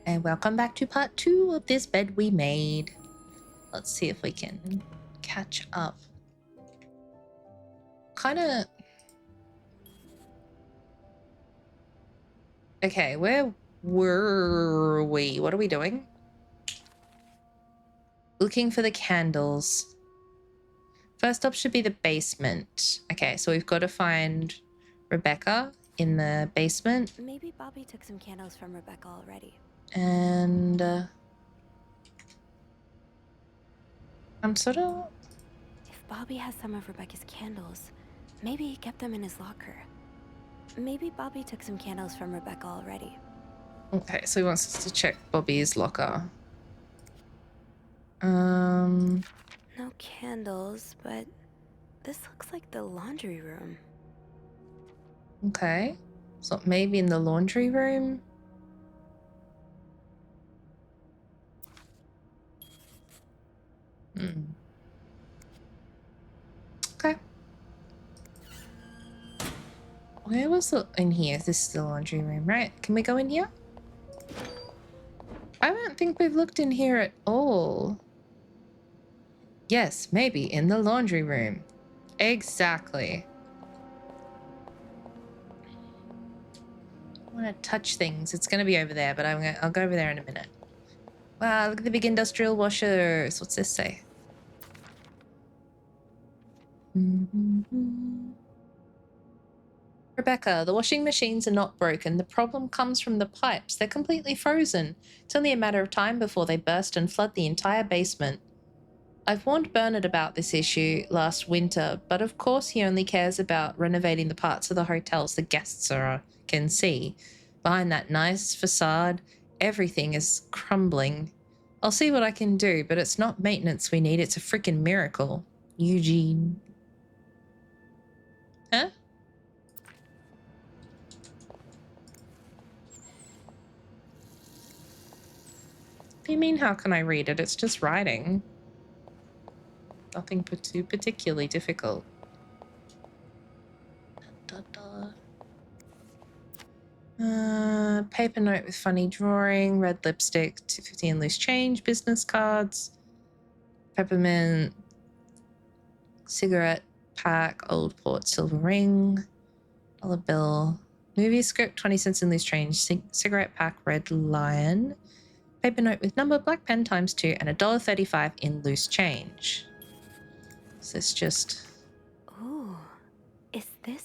And welcome back to part 2 of this bed we made. Let's see if we can catch up. Kinda... Okay, where were we? What are we doing? Looking for the candles. First up should be the basement. Okay, so we've got to find Rebecca in the basement. Maybe Bobby took some candles from Rebecca already. And I'm sort of... If Bobby has some of Rebecca's candles, maybe he kept them in his locker. Maybe Bobby took some candles from Rebecca already. Okay, so he wants us to check Bobby's locker. No candles, but this looks like the laundry room. Okay, so maybe in the laundry room. Okay. Where was the... in here? This is the laundry room, right? Can we go in here? I don't think we've looked in here at all. Yes, maybe in the laundry room. Exactly. I want to touch things. It's going to be over there, but I'll go over there in a minute. Wow, look at the big industrial washers. What's this say? Rebecca, the washing machines are not broken. The problem comes from the pipes. They're completely frozen. It's only a matter of time before they burst and flood the entire basement. I've warned Bernard about this issue last winter, but of course he only cares about renovating the parts of the hotels the guests can see. Behind that nice facade, everything is crumbling. I'll see what I can do, but it's not maintenance we need, it's a freaking miracle. Eugene. Huh? What do you mean, how can I read it? It's just writing. Nothing too particularly difficult. Paper note with funny drawing, red lipstick, $2.50 in loose change, business cards, peppermint, cigarette pack, old port silver ring, dollar bill, movie script, 20 cents in loose change, cigarette pack, red lion, paper note with number, black pen ×2, and $1.35 in loose change. Is this just... Ooh, is this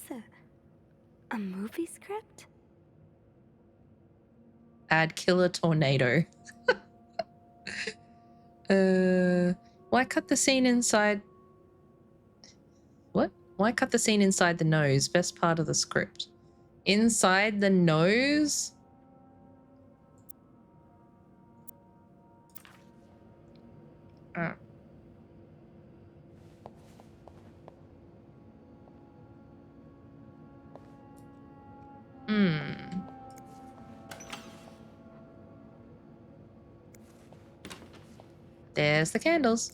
a movie script? Add killer tornado. Why cut the scene inside... What? Why cut the scene inside the nose? Best part of the script. Inside the nose? Oh. There's the candles.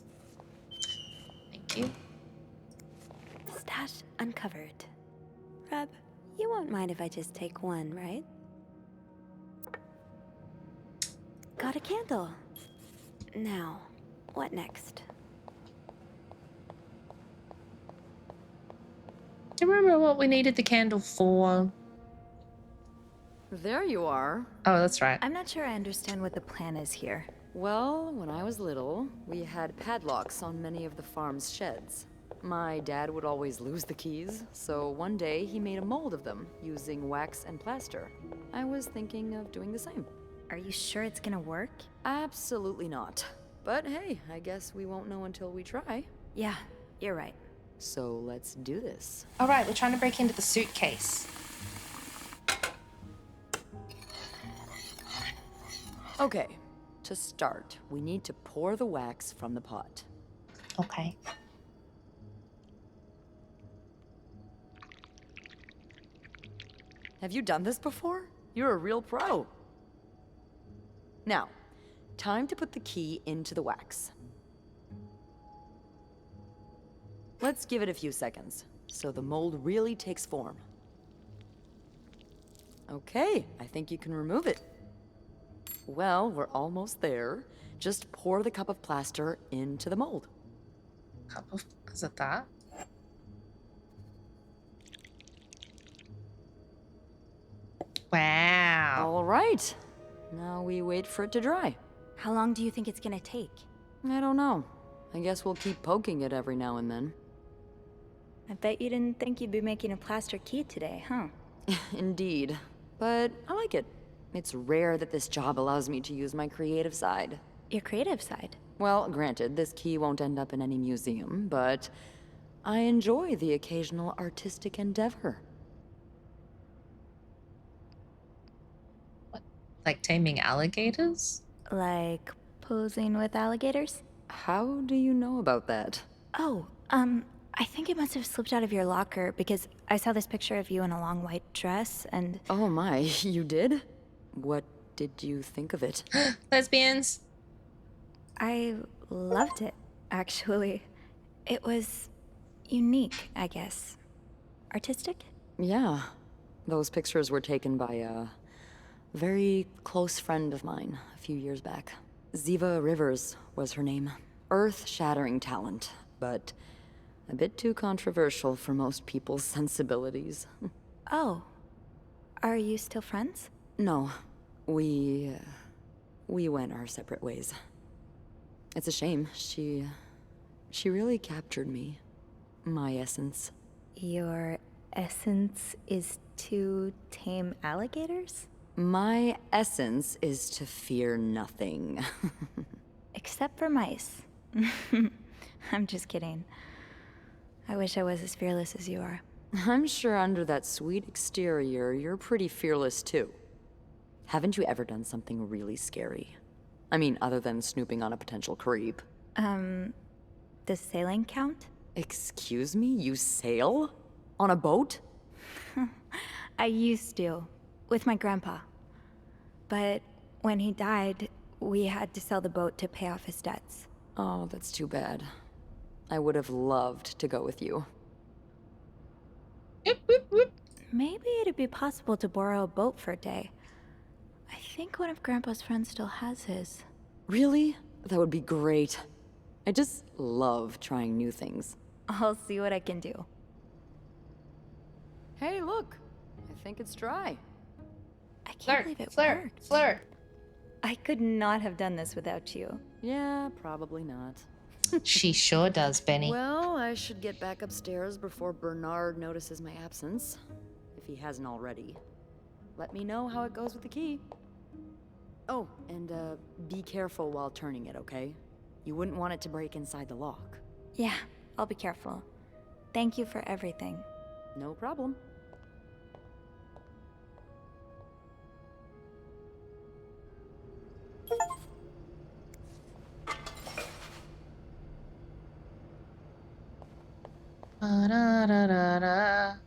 Thank you. Stash uncovered. Reb, you won't mind if I just take one, right? Got a candle. Now, what next? Do you remember what we needed the candle for? There you are. Oh, that's right. I'm not sure I understand what the plan is here. Well, when I was little, we had padlocks on many of the farm's sheds. My dad would always lose the keys, so one day he made a mold of them using wax and plaster. I was thinking of doing the same. Are you sure it's gonna work? Absolutely not. But hey, I guess we won't know until we try. Yeah, you're right. So let's do this. All right, we're trying to break into the suitcase. Okay, to start, we need to pour the wax from the pot. Okay. Have you done this before? You're a real pro. Now, time to put the key into the wax. Let's give it a few seconds, so the mold really takes form. Okay, I think you can remove it. Well, we're almost there. Just pour the cup of plaster into the mold. Cup of... Is it that? Wow. All right. Now we wait for it to dry. How long do you think it's gonna take? I don't know. I guess we'll keep poking it every now and then. I bet you didn't think you'd be making a plaster key today, huh? Indeed. But I like it. It's rare that this job allows me to use my creative side. Your creative side. Well, granted, this key won't end up in any museum, but I enjoy the occasional artistic endeavor. Like taming alligators? Like posing with alligators? How do you know about that? Oh, I think it must have slipped out of your locker because I saw this picture of you in a long white dress and... Oh my, you did? What did you think of it? Lesbians? I loved it, actually. It was unique, I guess. Artistic? Yeah, those pictures were taken by a very close friend of mine a few years back. Ziva Rivers was her name. Earth-shattering talent, but a bit too controversial for most people's sensibilities. Oh. Are you still friends? No, we went our separate ways. It's a shame. She really captured me. My essence. Your essence is to tame alligators? My essence is to fear nothing. Except for mice. I'm just kidding. I wish I was as fearless as you are. I'm sure under that sweet exterior, you're pretty fearless too. Haven't you ever done something really scary? I mean, other than snooping on a potential creep. Does sailing count? Excuse me? You sail? On a boat? I used to, with my grandpa. But when he died, we had to sell the boat to pay off his debts. Oh, that's too bad. I would have loved to go with you. Whoop, whoop, whoop. Maybe it'd be possible to borrow a boat for a day. I think one of Grandpa's friends still has his. Really? That would be great. I just love trying new things. I'll see what I can do. Hey, look. I think it's dry. I can't Flirt, believe it flirt, worked. flirt. I could not have done this without you. Yeah, probably not. She sure does, Benny. Well, I should get back upstairs before Bernard notices my absence. If he hasn't already. Let me know how it goes with the key. Oh, and be careful while turning it, okay? You wouldn't want it to break inside the lock. Yeah, I'll be careful. Thank you for everything. No problem. Ba-da-da-da-da.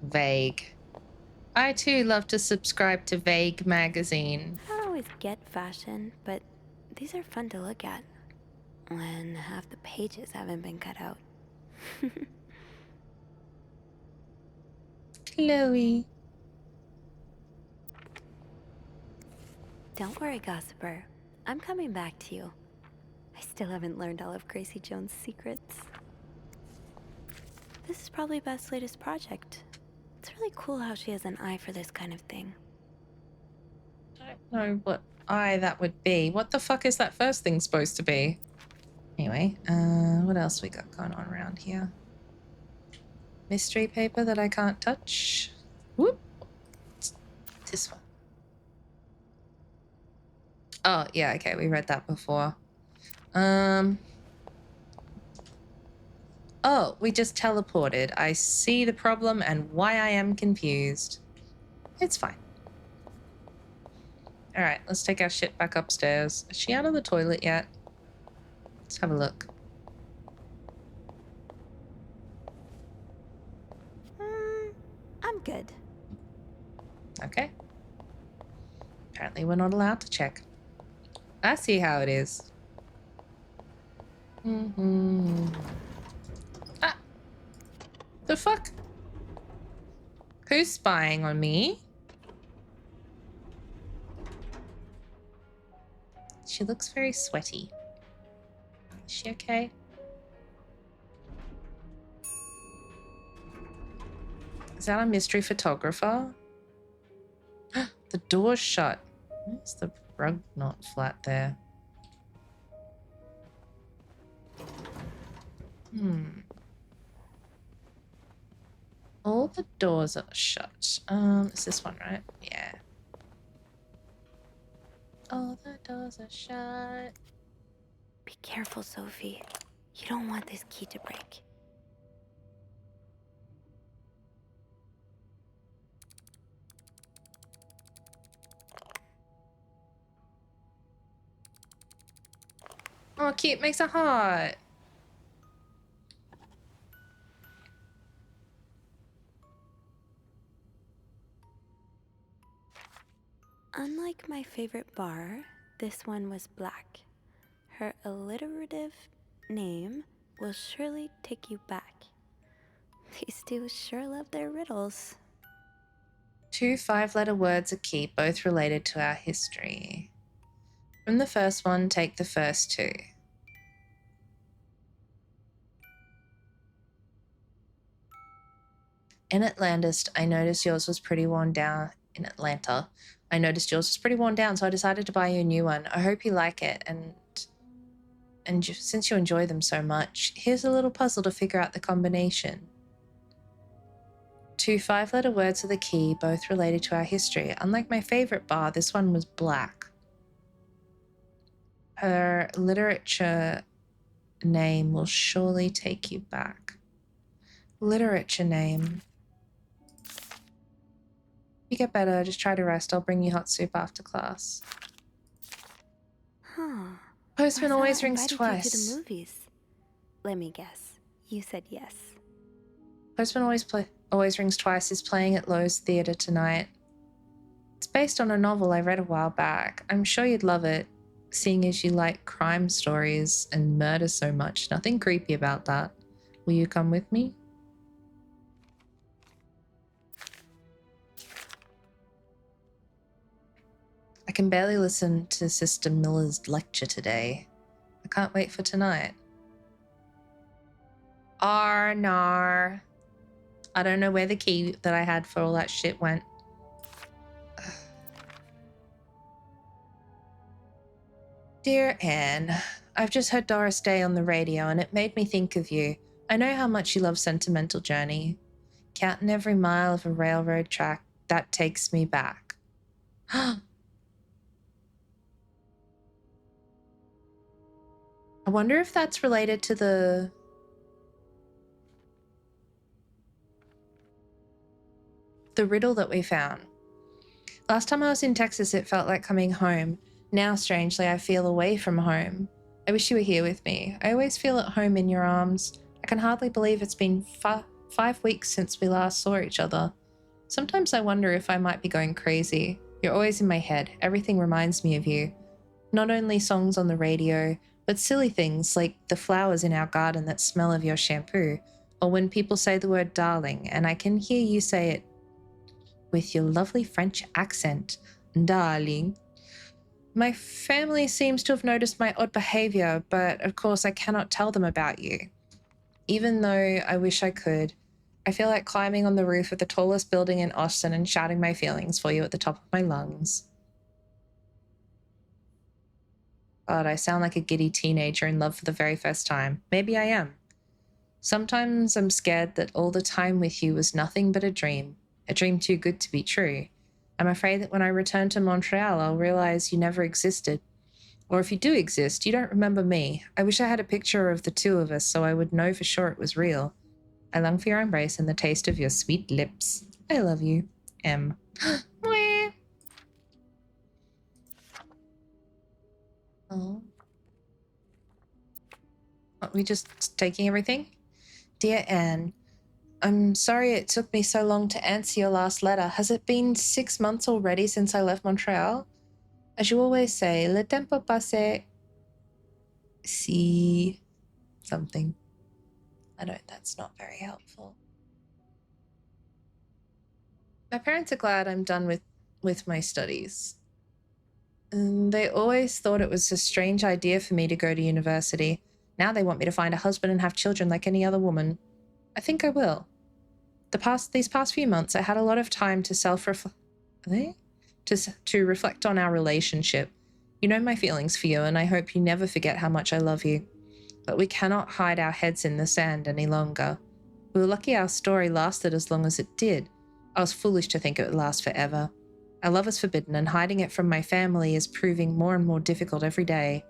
Vague. I too love to subscribe to Vague magazine. I don't always get fashion, but these are fun to look at. When half the pages haven't been cut out. Chloe. Don't worry, Gossiper. I'm coming back to you. I still haven't learned all of Gracie Jones' secrets. This is probably Beth's latest project. It's really cool how she has an eye for this kind of thing. I don't know what eye that would be. What the fuck is that first thing supposed to be? Anyway, what else we got going on around here? Mystery paper that I can't touch. Whoop. It's this one. Oh, yeah, okay, we read that before. Oh, we just teleported. I see the problem and why I am confused. It's fine. Alright, let's take our shit back upstairs. Is she out of the toilet yet? Let's have a look. I'm good. Okay. Apparently we're not allowed to check. I see how it is. Ah! The fuck? Who's spying on me? She looks very sweaty. Is she okay? Is that a mystery photographer? The door's shut. Where's the rug not flat there? All the doors are shut. It's this one, right? Yeah. All the doors are shut. Be careful, Sophie. You don't want this key to break. Oh, cute. Makes a heart. Unlike my favorite bar, this one was black. Her alliterative name will surely take you back. These two sure love their riddles. 2 5-letter words are key, both related to our history. From the first one, take the first 2. In Atlantis, I noticed yours was pretty worn down. In Atlanta, I noticed yours was pretty worn down, so I decided to buy you a new one. I hope you like it, and since you enjoy them so much, here's a little puzzle to figure out the combination. 2 5-letter words are the key, both related to our history. Unlike my favorite bar, this one was black. Her literature name will surely take you back. Literature name. You get better, just try to rest. I'll bring you hot soup after class. Huh. Postman Marcella always rings invited twice. you to the movies. Let me guess. You said yes. Postman always rings twice is playing at Lowe's Theatre tonight. It's based on a novel I read a while back. I'm sure you'd love it, seeing as you like crime stories and murder so much. Nothing creepy about that. Will you come with me? I can barely listen to Sister Miller's lecture today. I can't wait for tonight. Arnar. I don't know where the key that I had for all that shit went. Dear Anne, I've just heard Doris Day on the radio and it made me think of you. I know how much you love Sentimental Journey. Counting every mile of a railroad track, that takes me back. I wonder if that's related to the riddle that we found. Last time I was in Texas, it felt like coming home. Now, strangely, I feel away from home. I wish you were here with me. I always feel at home in your arms. I can hardly believe it's been 5 weeks since we last saw each other. Sometimes I wonder if I might be going crazy. You're always in my head. Everything reminds me of you. Not only songs on the radio, but silly things like the flowers in our garden that smell of your shampoo, or when people say the word darling and I can hear you say it with your lovely French accent, darling. My family seems to have noticed my odd behavior, but of course I cannot tell them about you. Even though I wish I could, I feel like climbing on the roof of the tallest building in Austin and shouting my feelings for you at the top of my lungs. God, I sound like a giddy teenager in love for the very first time. Maybe I am. Sometimes I'm scared that all the time with you was nothing but a dream too good to be true. I'm afraid that when I return to Montreal, I'll realize you never existed. Or if you do exist, you don't remember me. I wish I had a picture of the two of us so I would know for sure it was real. I long for your embrace and the taste of your sweet lips. I love you. M. Mwah. Oh. Are we just taking everything? Dear Anne, I'm sorry it took me so long to answer your last letter. Has it been 6 months already since I left Montreal? As you always say, le tempo passe si something. That's not very helpful. My parents are glad I'm done with my studies. And they always thought it was a strange idea for me to go to university. Now they want me to find a husband and have children like any other woman. I think I will. These past few months, I had a lot of time to to reflect on our relationship. You know my feelings for you, and I hope you never forget how much I love you. But we cannot hide our heads in the sand any longer. We were lucky our story lasted as long as it did. I was foolish to think it would last forever. Our love is forbidden, and hiding it from my family is proving more and more difficult every day.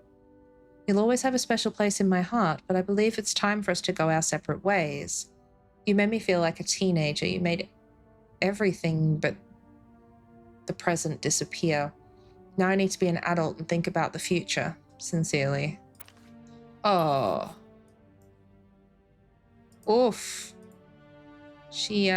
You'll always have a special place in my heart, but I believe it's time for us to go our separate ways. You made me feel like a teenager. You made everything but the present disappear. Now I need to be an adult and think about the future. Sincerely. Oh. Oof. She,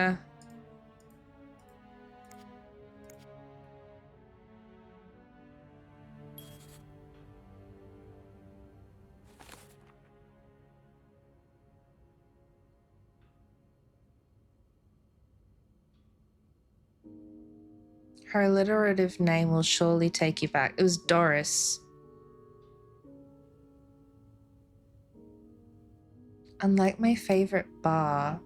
her alliterative name will surely take you back. It was Doris. Unlike my favorite bar.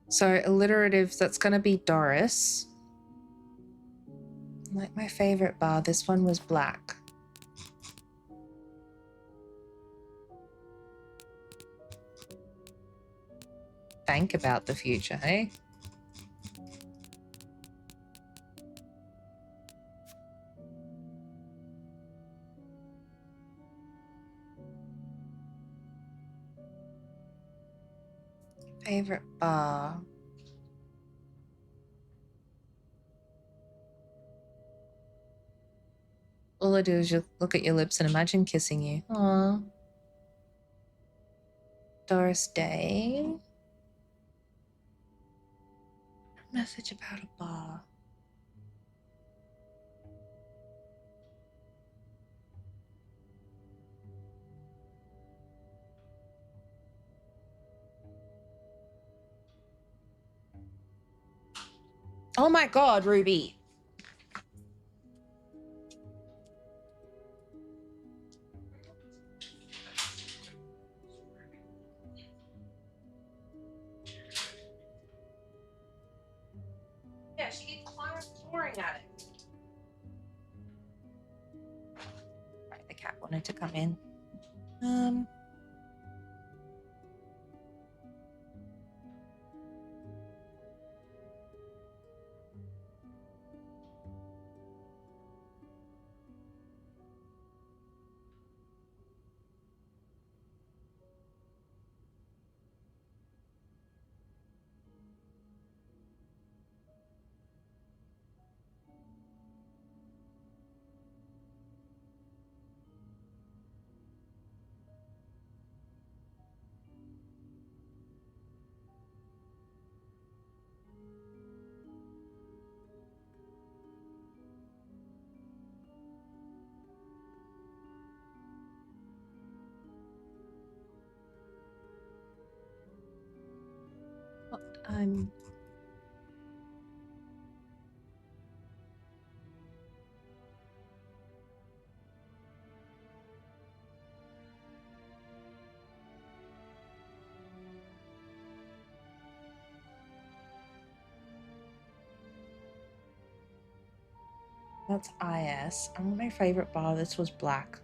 So alliterative, that's going to be Doris. Like my favorite bar, this one was black. Think about the future, hey? Favorite bar. All I do is you look at your lips and imagine kissing you. Aww. Doris Day. Message about a bar. Oh my god, Ruby. Yeah, she keeps clawing at it. Right, the cat wanted to come in. I'm That's IS. I want my favorite bar. This was black.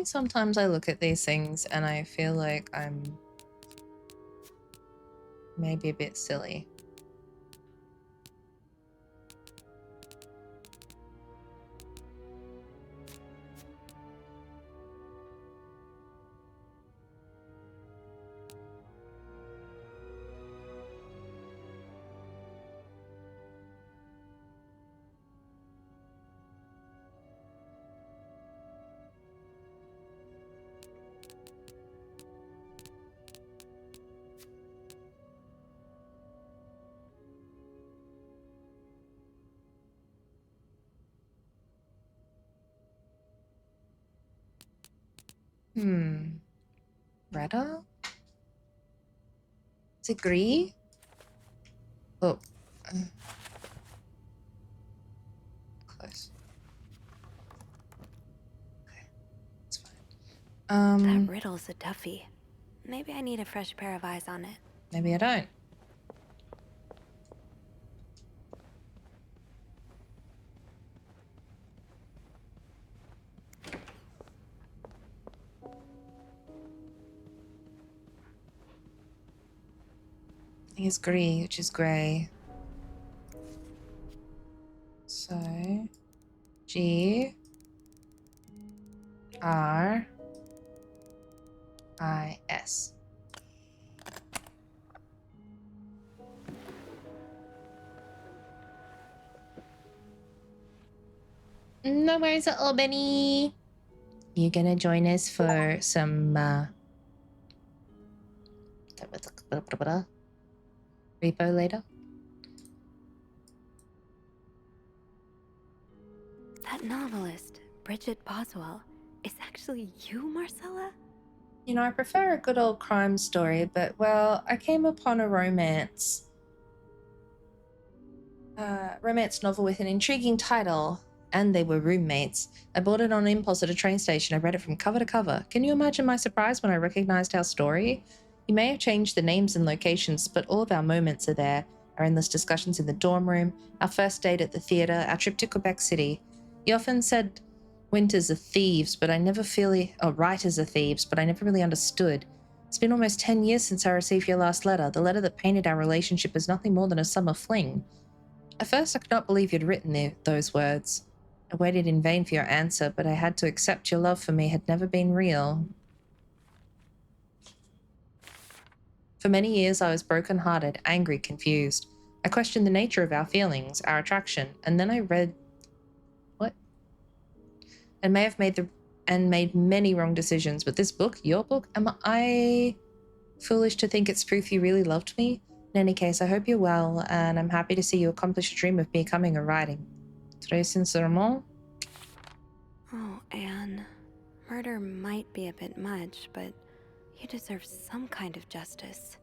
Sometimes I look at these things and I feel like I'm maybe a bit silly. Greta? Is it Gree? Oh. Close. Okay. It's fine. That riddle's a toughie. Maybe I need a fresh pair of eyes on it. Maybe I don't. I think it's Gree, which is grey. So, G R I S. No worries at all, Benny. You gonna join us for some repo later? That novelist, Bridget Boswell, is actually you, Marcella? You know, I prefer a good old crime story, but well, I came upon a romance novel with an intriguing title, and they were roommates. I bought it on impulse at a train station. I read it from cover to cover. Can you imagine my surprise when I recognized our story? You may have changed the names and locations, but all of our moments are there. Our endless discussions in the dorm room, our first date at the theater, our trip to Quebec City. You often said winters are thieves, but I never writers are thieves, but I never really understood. It's been almost 10 years since I received your last letter, the letter that painted our relationship as nothing more than a summer fling. At first, I could not believe you'd written those words. I waited in vain for your answer, but I had to accept your love for me had never been real. For many years, I was broken-hearted, angry, confused. I questioned the nature of our feelings, our attraction, and then I read... What? And may have made many wrong decisions, but this book, your book, am I foolish to think it's proof you really loved me? In any case, I hope you're well, and I'm happy to see you accomplish a dream of becoming a writing. Très sincèrement. Oh, Anne. Murder might be a bit much, but you deserve some kind of justice.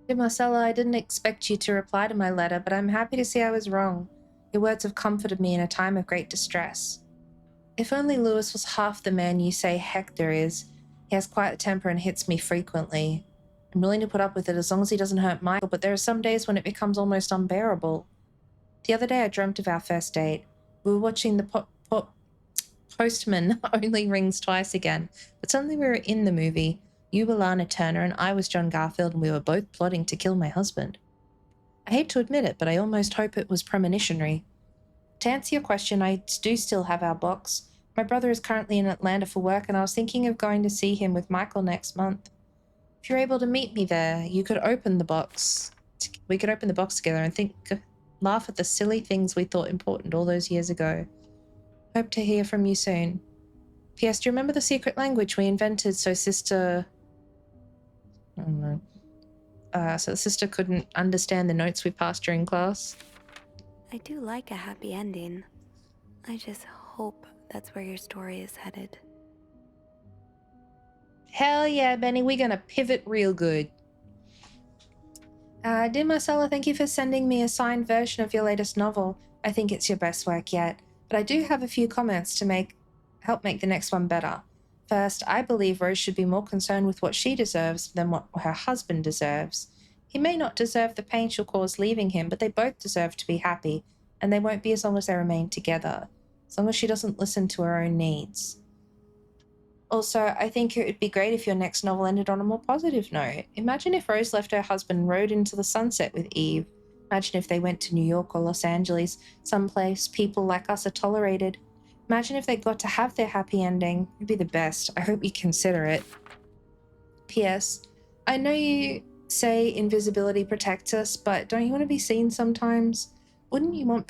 Dear Marcella, I didn't expect you to reply to my letter, but I'm happy to see I was wrong. Your words have comforted me in a time of great distress. If only Lewis was half the man you say Hector is. He has quite a temper and hits me frequently. I'm willing to put up with it as long as he doesn't hurt Michael, but there are some days when it becomes almost unbearable. The other day I dreamt of our first date. We were watching the Postman Only Rings Twice again, but suddenly we were in the movie. You were Lana Turner and I was John Garfield, and we were both plotting to kill my husband. I hate to admit it, but I almost hope it was premonitionary. To answer your question, I do still have our box. My brother is currently in Atlanta for work, and I was thinking of going to see him with Michael next month. If you're able to meet me there, you could open the box. We could open the box together and laugh at the silly things we thought important all those years ago. Hope to hear from you soon. P.S. Do you remember the secret language we invented so sister... I don't know. So the sister couldn't understand the notes we passed during class? I do like a happy ending. I just hope that's where your story is headed. Hell yeah, Benny, we're gonna pivot real good. Dear Marcella, thank you for sending me a signed version of your latest novel. I think it's your best work yet, but I do have a few comments to help make the next one better. First, I believe Rose should be more concerned with what she deserves than what her husband deserves. He may not deserve the pain she'll cause leaving him, but they both deserve to be happy, and they won't be as long as they remain together, as long as she doesn't listen to her own needs. Also, I think it would be great if your next novel ended on a more positive note. Imagine if Rose left her husband and rode into the sunset with Eve. Imagine if they went to New York or Los Angeles, someplace people like us are tolerated. Imagine if they got to have their happy ending. It'd be the best. I hope you consider it. P.S. I know you say invisibility protects us, but don't you want to be seen sometimes? Wouldn't you like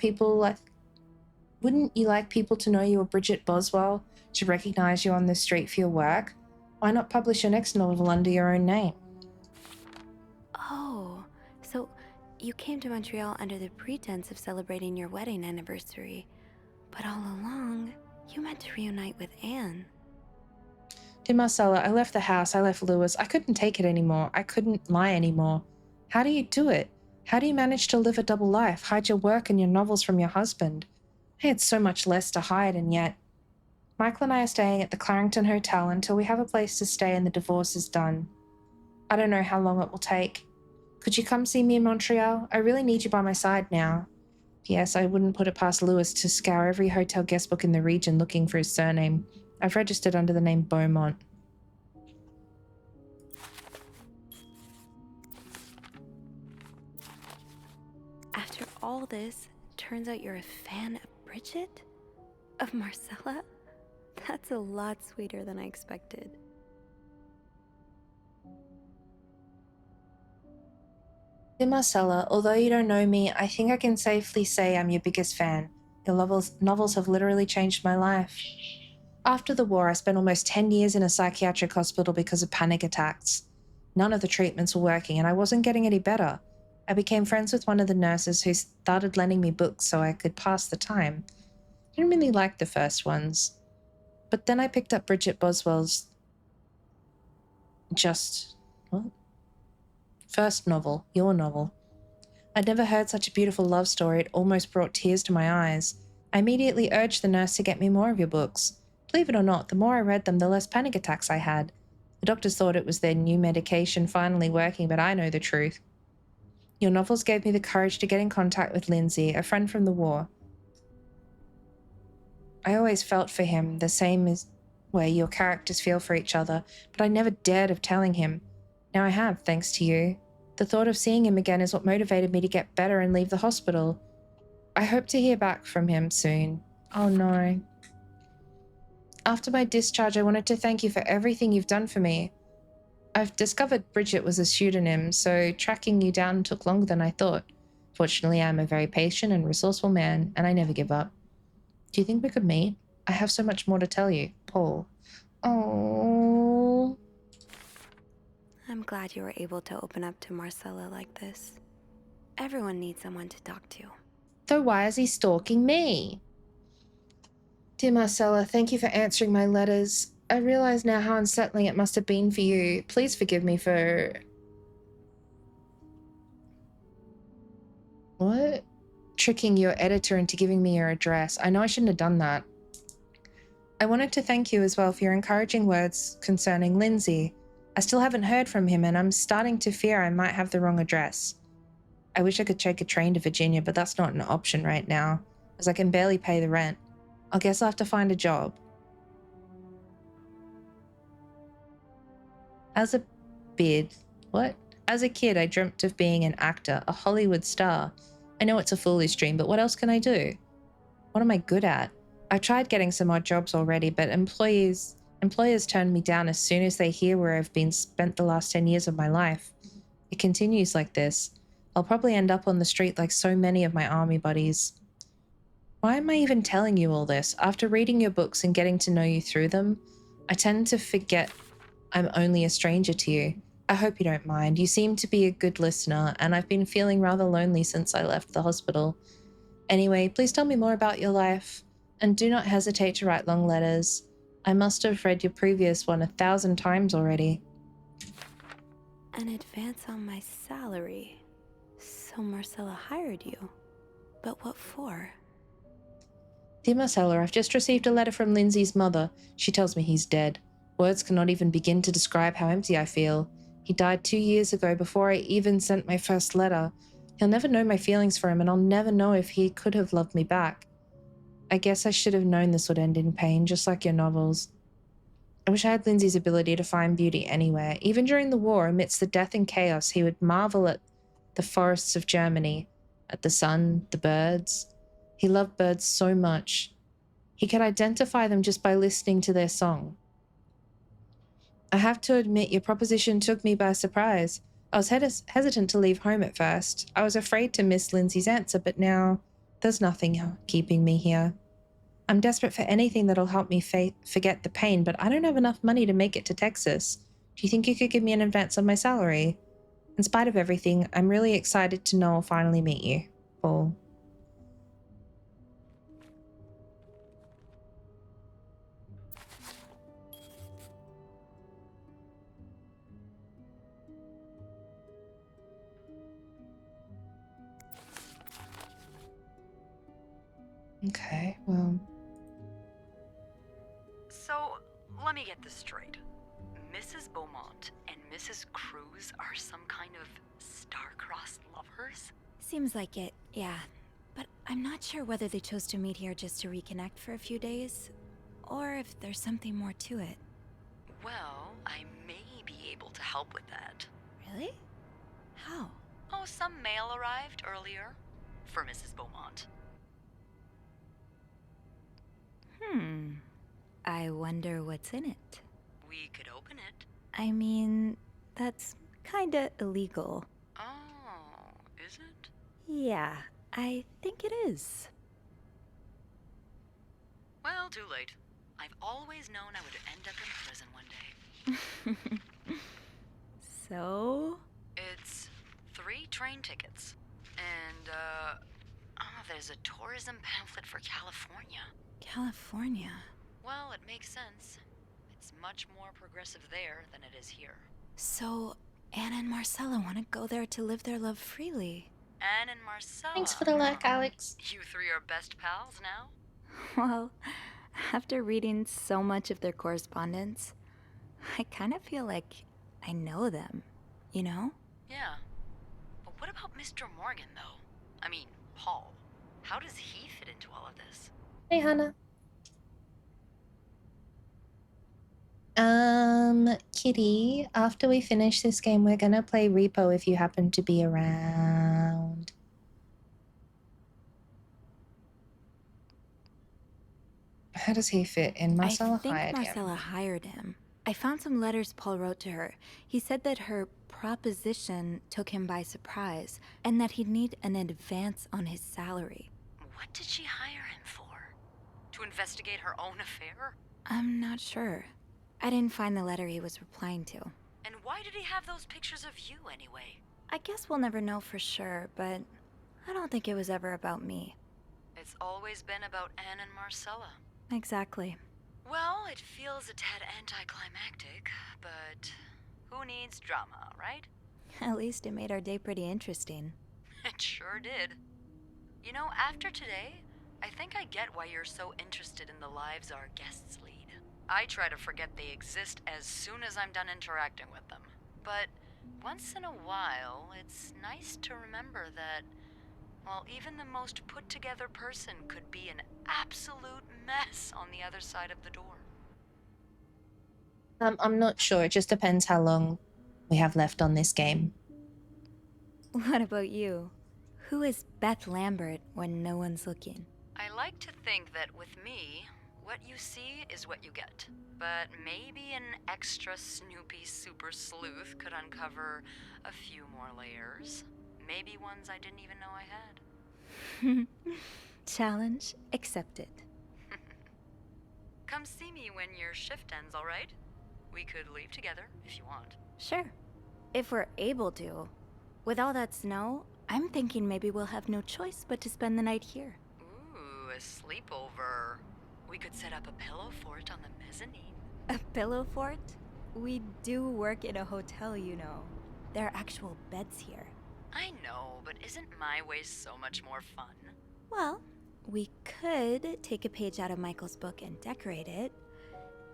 people to know you were Bridget Boswell, to recognize you on the street for your work? Why not publish your next novel under your own name? Oh, so you came to Montreal under the pretense of celebrating your wedding anniversary, but all along, you meant to reunite with Anne. Dear Marcella, I left the house, I left Lewis. I couldn't take it anymore. I couldn't lie anymore. How do you do it? How do you manage to live a double life, hide your work and your novels from your husband? I had so much less to hide, and yet... Michael and I are staying at the Clarington Hotel until we have a place to stay and the divorce is done. I don't know how long it will take. Could you come see me in Montreal? I really need you by my side now. P.S. I wouldn't put it past Lewis to scour every hotel guest book in the region looking for his surname. I've registered under the name Beaumont. After all this, turns out you're a fan of Bridget? Of Marcella? That's a lot sweeter than I expected. Dear Marcella, although you don't know me, I think I can safely say I'm your biggest fan. Your novels have literally changed my life. After the war, I spent almost 10 years in a psychiatric hospital because of panic attacks. None of the treatments were working, and I wasn't getting any better. I became friends with one of the nurses who started lending me books so I could pass the time. I didn't really like the first ones. But then I picked up Bridget Boswell's first novel, your novel. I'd never heard such a beautiful love story. It almost brought tears to my eyes. I immediately urged the nurse to get me more of your books. Believe it or not, the more I read them, the less panic attacks I had. The doctors thought it was their new medication finally working, but I know the truth. Your novels gave me the courage to get in contact with Lindsay, a friend from the war. I always felt for him, the same as way your characters feel for each other, but I never dared of telling him. Now I have, thanks to you. The thought of seeing him again is what motivated me to get better and leave the hospital. I hope to hear back from him soon. Oh no. After my discharge, I wanted to thank you for everything you've done for me. I've discovered Bridget was a pseudonym, so tracking you down took longer than I thought. Fortunately, I'm a very patient and resourceful man, and I never give up. Do you think we could meet? I have so much more to tell you. Paul. Oh. I'm glad you were able to open up to Marcella like this. Everyone needs someone to talk to. So why is he stalking me? Dear Marcella, thank you for answering my letters. I realize now how unsettling it must have been for you. Please forgive me for... What? Tricking your editor into giving me your address. I know I shouldn't have done that. I wanted to thank you as well for your encouraging words concerning Lindsay. I still haven't heard from him, and I'm starting to fear I might have the wrong address. I wish I could take a train to Virginia, but that's not an option right now, as I can barely pay the rent. I guess I'll have to find a job. As a kid, I dreamt of being an actor, a Hollywood star. I know it's a foolish dream, but what else can I do? What am I good at? I've tried getting some odd jobs already, but employers turn me down as soon as they hear where I've been spent the last 10 years of my life. It continues like this. I'll probably end up on the street like so many of my army buddies. Why am I even telling you all this? After reading your books and getting to know you through them, I tend to forget I'm only a stranger to you. I hope you don't mind. You seem to be a good listener, and I've been feeling rather lonely since I left the hospital. Anyway, please tell me more about your life, and do not hesitate to write long letters. I must have read your previous one 1,000 times already. An advance on my salary. So Marcella hired you. But what for? Dear Marcella, I've just received a letter from Lindsay's mother. She tells me he's dead. Words cannot even begin to describe how empty I feel. He died 2 years ago before I even sent my first letter. He'll never know my feelings for him, and I'll never know if he could have loved me back. I guess I should have known this would end in pain, just like your novels. I wish I had Lindsay's ability to find beauty anywhere. Even during the war, amidst the death and chaos, he would marvel at the forests of Germany, at the sun, the birds. He loved birds so much. He could identify them just by listening to their song. I have to admit, your proposition took me by surprise. I was hesitant to leave home at first. I was afraid to miss Lindsay's answer, but now there's nothing keeping me here. I'm desperate for anything that'll help me forget the pain, but I don't have enough money to make it to Texas. Do you think you could give me an advance on my salary? In spite of everything, I'm really excited to know I'll finally meet you. Paul. Okay, well, So, let me get this straight. Mrs. Beaumont and Mrs. Cruz are some kind of star-crossed lovers? Seems like it, yeah. But I'm not sure whether they chose to meet here just to reconnect for a few days, or if there's something more to it. Well, I may be able to help with that. Really? How? Oh, some mail arrived earlier for Mrs. Beaumont. I wonder what's in it. We could open it. I mean, that's kinda illegal. Oh, is it? Yeah, I think it is. Well, too late. I've always known I would end up in prison one day. So? It's 3 train tickets. And, there's a tourism pamphlet for California. California. Well, it makes sense. It's much more progressive there than it is here. So, Anna and Marcella want to go there to live their love freely. Anne and Marcella. thanks for the lurk, Alex. You 3 are best pals now? Well, after reading so much of their correspondence, I kind of feel like I know them, you know? Yeah. But what about Mr. Morgan, though? I mean, Paul. How does he fit into all of this? Hey, Hannah. Kitty, after we finish this game, we're gonna play Repo if you happen to be around. How does he fit in? Marcella I think hired Marcella him. hired him. I found some letters Paul wrote to her. He said that her proposition took him by surprise, and that he'd need an advance on his salary. What did she hire him for? To investigate her own affair? I'm not sure. I didn't find the letter he was replying to. And why did he have those pictures of you anyway? I guess we'll never know for sure, but I don't think it was ever about me. It's always been about Anne and Marcella. Exactly. Well, it feels a tad anticlimactic, but who needs drama, right? At least it made our day pretty interesting. It sure did. You know, after today, I think I get why you're so interested in the lives our guests lead. I try to forget they exist as soon as I'm done interacting with them. But once in a while, it's nice to remember that, well, even the most put-together person could be an absolute mess on the other side of the door. I'm not sure. It just depends how long we have left on this game. What about you? Who is Beth Lambert when no one's looking? I like to think that with me, what you see is what you get. But maybe an extra Snoopy super sleuth could uncover a few more layers. Maybe ones I didn't even know I had. Challenge accepted. Come see me when your shift ends, all right? We could leave together if you want. Sure. If we're able to. With all that snow, I'm thinking maybe we'll have no choice but to spend the night here. Ooh, a sleepover. We could set up a pillow fort on the mezzanine. A pillow fort? We do work in a hotel, you know. There are actual beds here. I know, but isn't my way so much more fun? Well, we could take a page out of Michael's book and decorate it,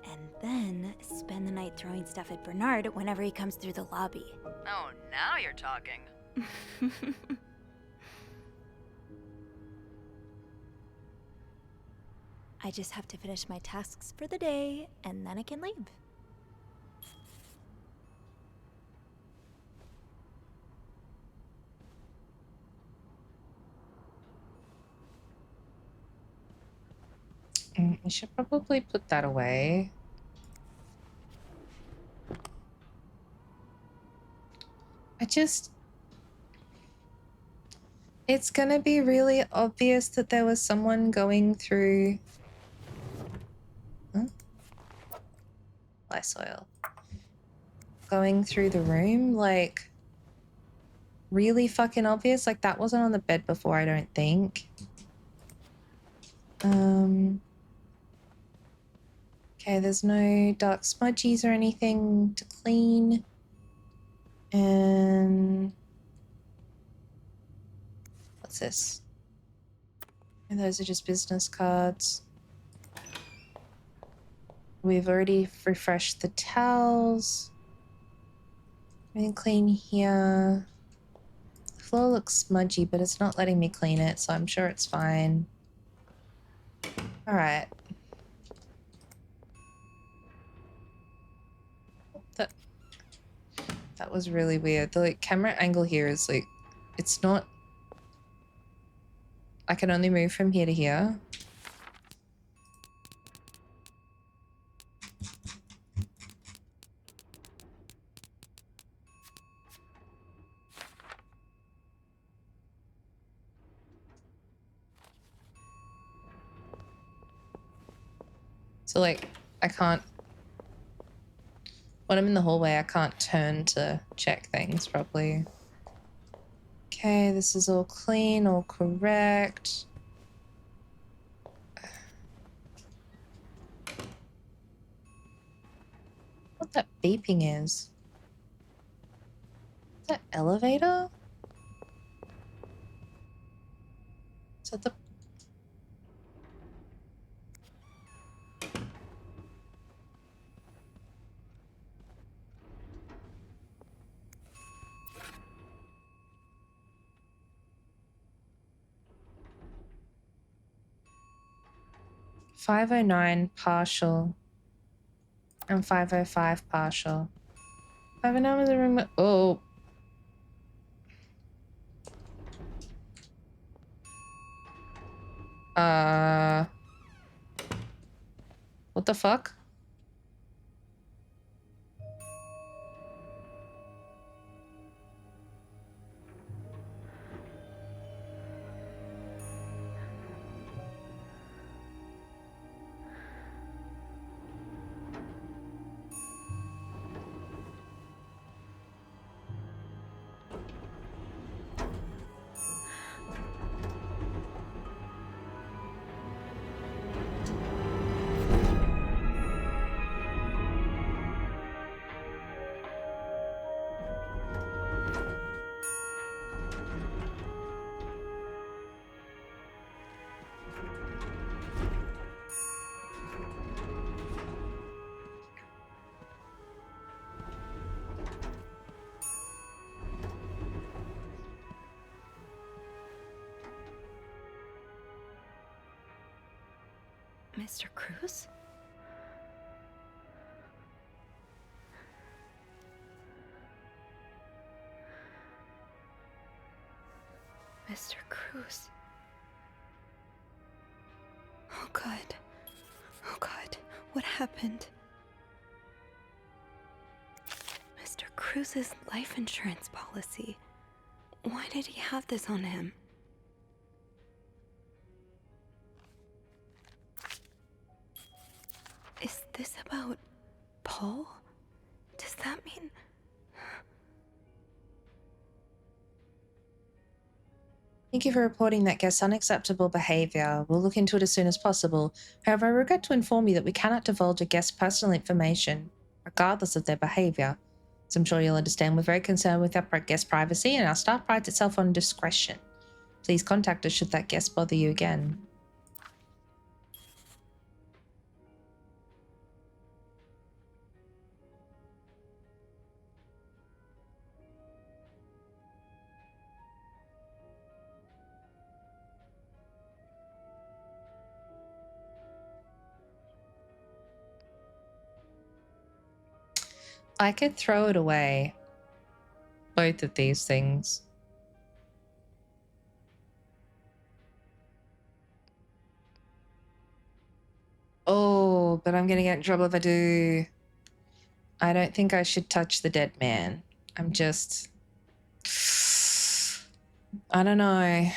and then spend the night throwing stuff at Bernard whenever he comes through the lobby. Oh, now you're talking. I just have to finish my tasks for the day, and then I can leave. We should probably put that away. It's gonna be really obvious that there was someone going through... Huh? Lysol. Going through the room, like... really fucking obvious. Like, that wasn't on the bed before, I don't think. Okay, there's no dark smudgies or anything to clean. And... what's this? And those are just business cards. We've already refreshed the towels. Everything clean here. The floor looks smudgy, but it's not letting me clean it, so I'm sure it's fine. Alright. That was really weird. The like camera angle here is like, it's not. I can only move from here to here. So like, I can't. When I'm in the hallway, I can't turn to check things properly. Okay, this is all clean, all correct. What that beeping is? Is that elevator? Is that the... 509 partial and 505 partial. 509 was a room. Oh. What the fuck? Mr. Cruz? Mr. Cruz. Oh God. Oh God. What happened? Mr. Cruz's life insurance policy. Why did he have this on him? Is this about Paul? Does that mean... Thank you for reporting that guest's unacceptable behavior. We'll look into it as soon as possible. However, I regret to inform you that we cannot divulge a guest's personal information, regardless of their behavior. As I'm sure you'll understand, we're very concerned with our guest privacy, and our staff prides itself on discretion. Please contact us should that guest bother you again. I could throw it away. Both of these things. Oh, but I'm gonna get in trouble if I do. I don't think I should touch the dead man. I'm just... I don't know.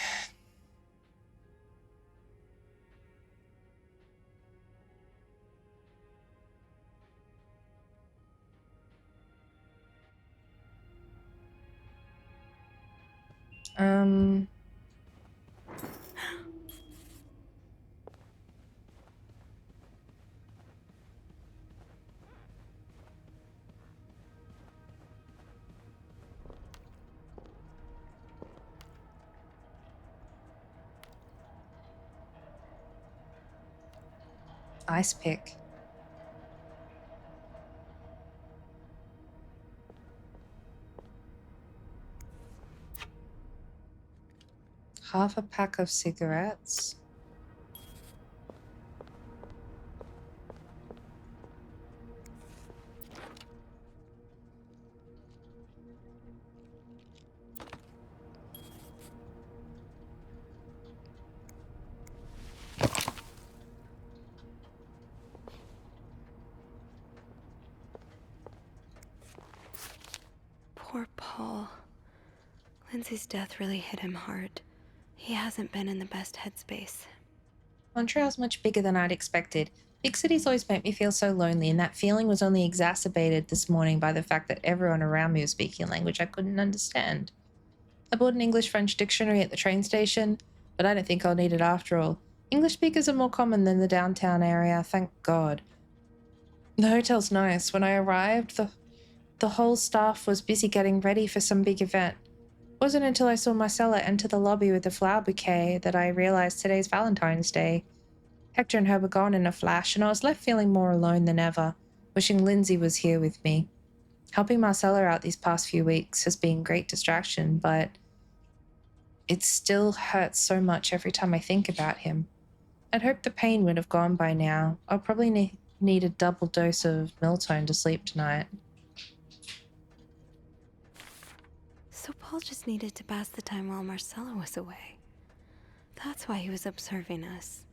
Ice pick. Half a pack of cigarettes. Poor Paul. Lindsay's death really hit him hard. He hasn't been in the best headspace. Montreal's much bigger than I'd expected. Big cities always make me feel so lonely, and that feeling was only exacerbated this morning by the fact that everyone around me was speaking a language I couldn't understand. I bought an English-French dictionary at the train station, but I don't think I'll need it after all. English speakers are more common than the downtown area, thank God. The hotel's nice. When I arrived, the whole staff was busy getting ready for some big event. It wasn't until I saw Marcella enter the lobby with a flower bouquet that I realized today's Valentine's Day. Hector and her were gone in a flash, and I was left feeling more alone than ever, wishing Lindsay was here with me. Helping Marcella out these past few weeks has been great distraction, but it still hurts so much every time I think about him. I'd hoped the pain would have gone by now. I'll probably need a double dose of Miltone to sleep tonight. So Paul just needed to pass the time while Marcella was away. That's why he was observing us.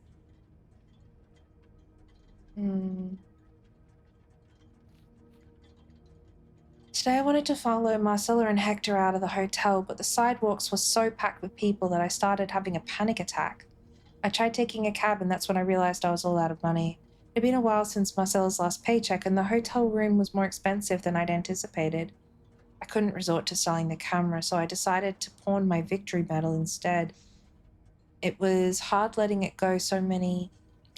Today I wanted to follow Marcella and Hector out of the hotel, but the sidewalks were so packed with people that I started having a panic attack. I tried taking a cab, and that's when I realized I was all out of money. It had been a while since Marcella's last paycheck, and the hotel room was more expensive than I'd anticipated. I couldn't resort to selling the camera, so I decided to pawn my victory medal instead. It was hard letting it go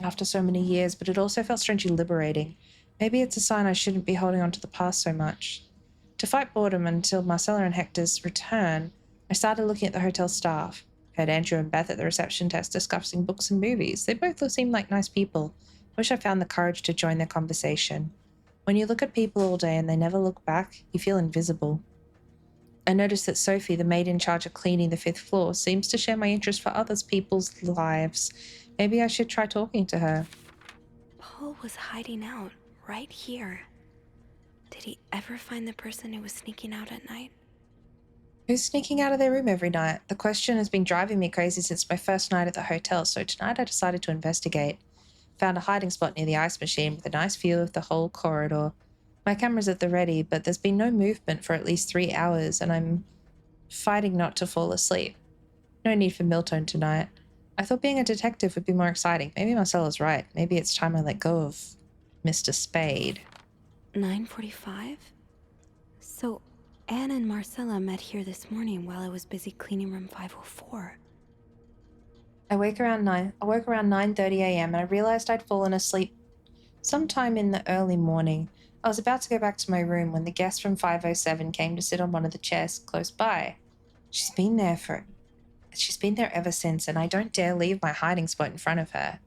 after so many years, but it also felt strangely liberating. Maybe it's a sign I shouldn't be holding on to the past so much. To fight boredom until Marcella and Hector's return, I started looking at the hotel staff. I heard Andrew and Beth at the reception desk discussing books and movies. They both seemed like nice people. I wish I found the courage to join their conversation. When you look at people all day and they never look back, you feel invisible. I noticed that Sophie, the maid in charge of cleaning the 5th floor, seems to share my interest for other people's lives. Maybe I should try talking to her. Paul was hiding out right here. Did he ever find the person who was sneaking out at night? Who's sneaking out of their room every night? The question has been driving me crazy since my first night at the hotel, so tonight I decided to investigate. Found a hiding spot near the ice machine with a nice view of the whole corridor. My camera's at the ready, but there's been no movement for at least 3 hours, and I'm fighting not to fall asleep. No need for Miltone tonight. I thought being a detective would be more exciting. Maybe Marcella's right. Maybe it's time I let go of Mr. Spade. 9:45? So Anne and Marcella met here this morning while I was busy cleaning room 504. I woke around 9:30 a.m. and I realized I'd fallen asleep sometime in the early morning. I was about to go back to my room when the guest from 507 came to sit on one of the chairs close by. She's been there ever since, and I don't dare leave my hiding spot in front of her.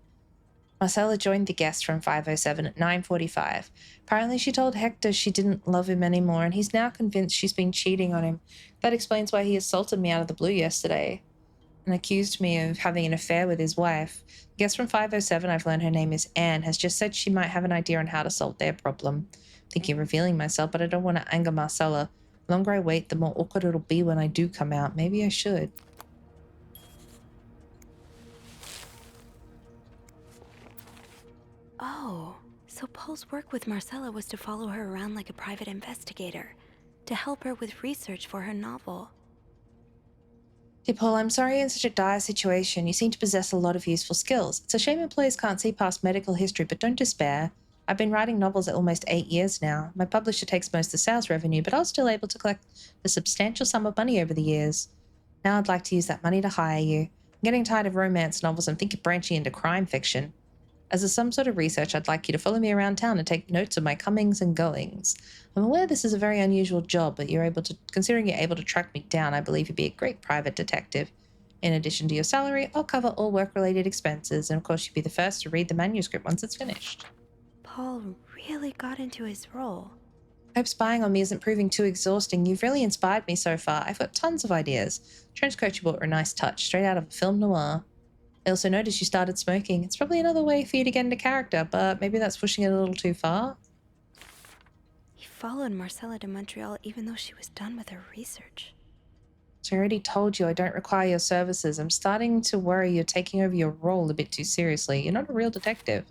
Marcella joined the guest from 507 at 9:45. Apparently she told Hector she didn't love him anymore, and he's now convinced she's been cheating on him. That explains why he assaulted me out of the blue yesterday and accused me of having an affair with his wife. The guest from 507, I've learned her name is Anne, has just said she might have an idea on how to solve their problem. I'm thinking of revealing myself, but I don't want to anger Marcella. The longer I wait, the more awkward it'll be when I do come out. Maybe I should. Oh, so Paul's work with Marcella was to follow her around like a private investigator, to help her with research for her novel. Dear Paul, I'm sorry you're in such a dire situation. You seem to possess a lot of useful skills. It's a shame employers can't see past medical history, but don't despair. I've been writing novels at almost 8 years now. My publisher takes most of the sales revenue, but I was still able to collect a substantial sum of money over the years. Now I'd like to use that money to hire you. I'm getting tired of romance novels and think of branching into crime fiction. As some sort of research, I'd like you to follow me around town and take notes of my comings and goings. I'm aware this is a very unusual job, but considering you're able to track me down, I believe you'd be a great private detective. In addition to your salary, I'll cover all work-related expenses, and of course you'll be the first to read the manuscript once it's finished. Paul really got into his role. I hope spying on me isn't proving too exhausting. You've really inspired me so far. I've got tons of ideas. Trench coats you bought were a nice touch, straight out of a film noir. I also noticed you started smoking. It's probably another way for you to get into character, but maybe that's pushing it a little too far. He followed Marcella to Montreal even though she was done with her research. So I already told you I don't require your services. I'm starting to worry you're taking over your role a bit too seriously. You're not a real detective.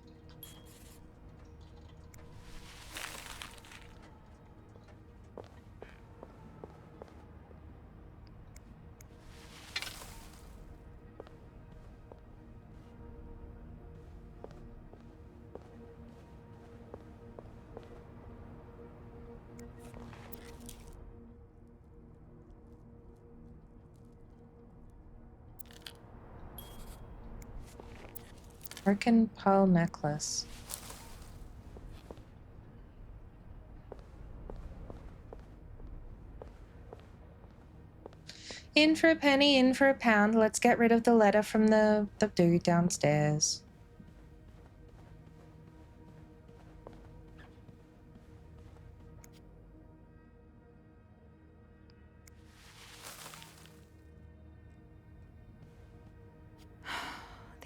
Broken pearl necklace. In for a penny, in for a pound. Let's get rid of the letter from the dude downstairs.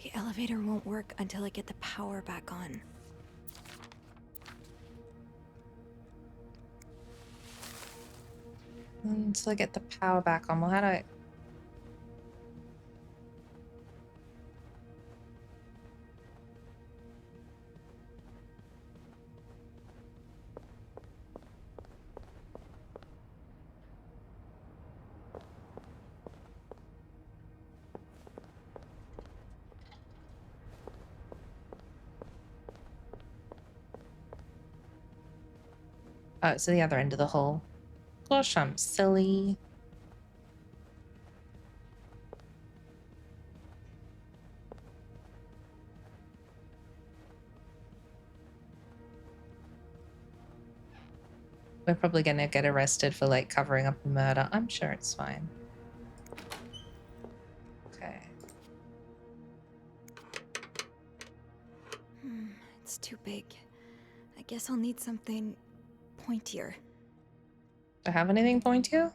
The elevator won't work until I get the power back on. Until I get the power back on. Well, how do I... Oh, it's the other end of the hall. Gosh, I'm silly. We're probably gonna get arrested for like covering up a murder. I'm sure it's fine. Okay. It's too big. I guess I'll need something pointier. Do I have anything pointier?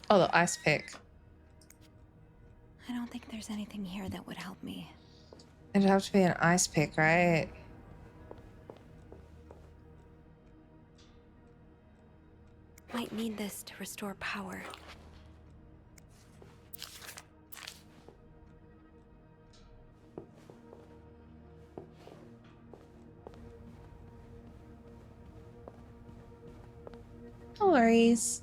Oh, the ice pick. I don't think there's anything here that would help me. It'd have to be an ice pick, right? Might need this to restore power. No worries.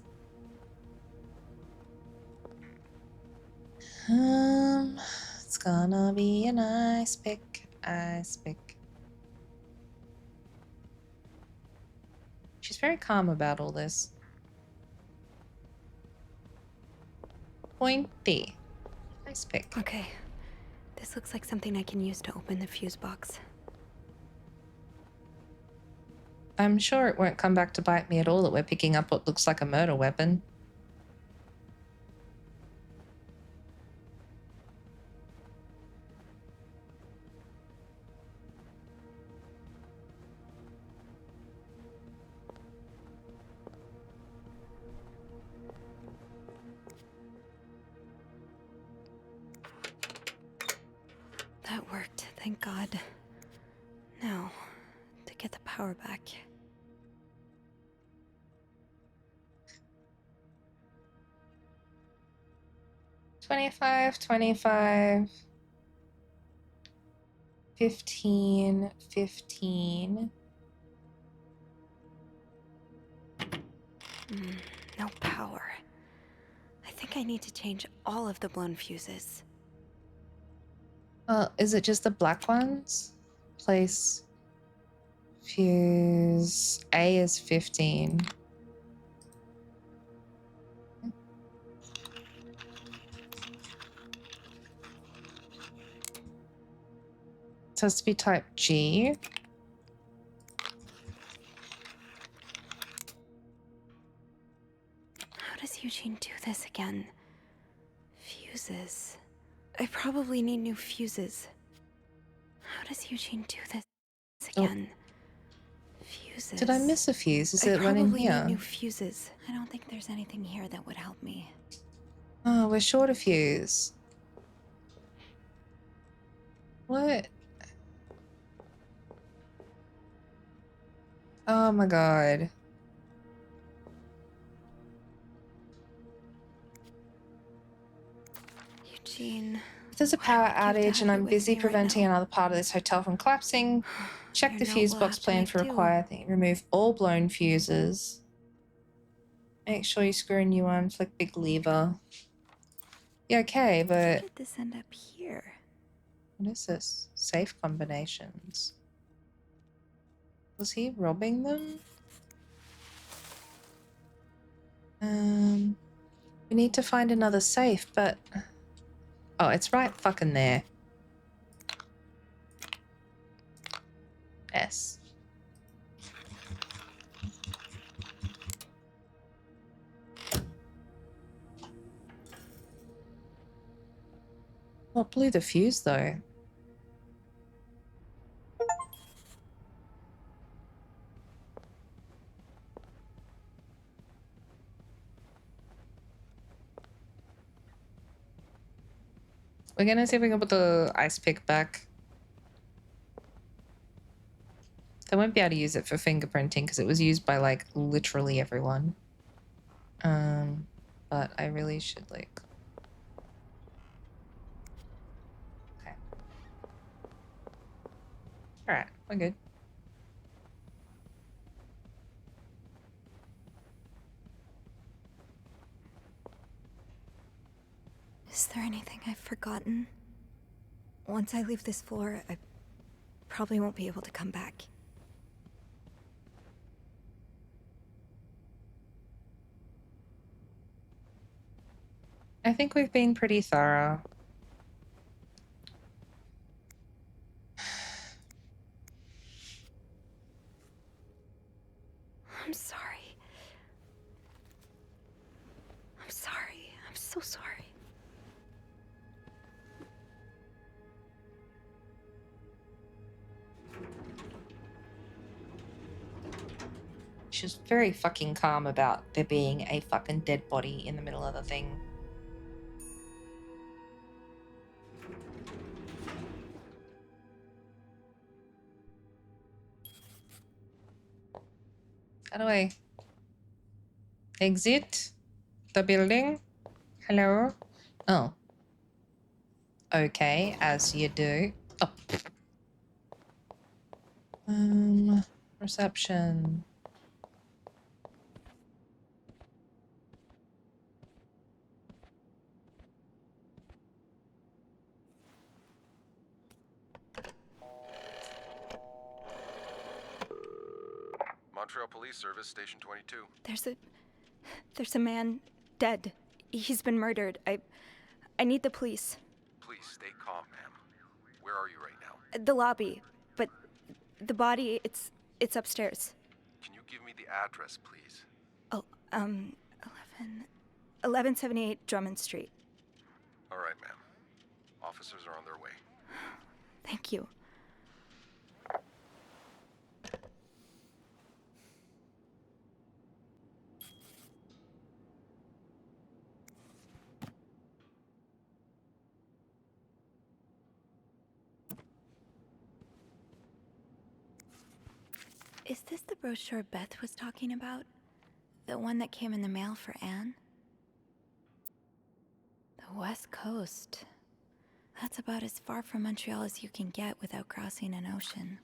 It's gonna be an ice pick, ice pick. She's very calm about all this. Pointy. Ice pick. Okay. This looks like something I can use to open the fuse box. I'm sure it won't come back to bite me at all that we're picking up what looks like a murder weapon. That worked, thank God. Now, to get the power back. $25, $25, $15, $15. No power. I think I need to change all of the blown fuses. Well, is it just the black ones? Place fuse A is 15. It has to be type G. Eugene do this again? Fuses. I probably need new fuses. How does Eugene do this again? Fuses. Did I miss a fuse? Is I it one in probably need here? new fuses. I don't think there's anything here that would help me. Oh, we're short a fuse. What? Oh my god. Eugene. If there's a why power would you have to outage have and it I'm with busy me right preventing now? another part of this hotel from collapsing, check Your the note fuse will box have to plan make for do. required thing. Remove all blown fuses. Make sure you screw a new one. Flick big lever. Yeah, okay, How but did this end up here? what is this? Safe combinations. Was he robbing them? We need to find another safe, but... Oh, it's right fucking there. S. What blew the fuse, though? We're gonna see if we can put the ice pick back. They won't be able to use it for fingerprinting because it was used by, like, literally everyone. But I really should, like... Okay. Alright, we're good. Is there anything I've forgotten? Once I leave this floor, I probably won't be able to come back. I think we've been pretty thorough. I'm sorry. I'm sorry. I'm so sorry. She was very fucking calm about there being a fucking dead body in the middle of the thing. How do I exit the building? Hello? Oh. Okay, as you do. Oh. Reception. Montreal Police Service, Station 22. There's a man dead. He's been murdered. I need the police. Please stay calm, ma'am. Where are you right now? The lobby, but the body, it's upstairs. Can you give me the address, please? Oh, 1178 Drummond Street. All right, ma'am. Officers are on their way. Thank you. Is this the brochure Beth was talking about? The one that came in the mail for Anne? The West Coast. That's about as far from Montreal as you can get without crossing an ocean.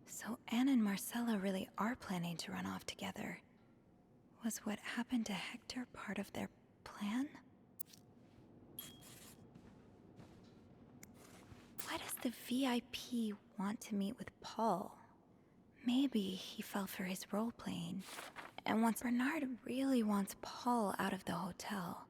So Anne and Marcella really are planning to run off together. Was what happened to Hector part of their plan? Why does the VIP want to meet with Paul? Maybe he fell for his role-playing, and Bernard really wants Paul out of the hotel.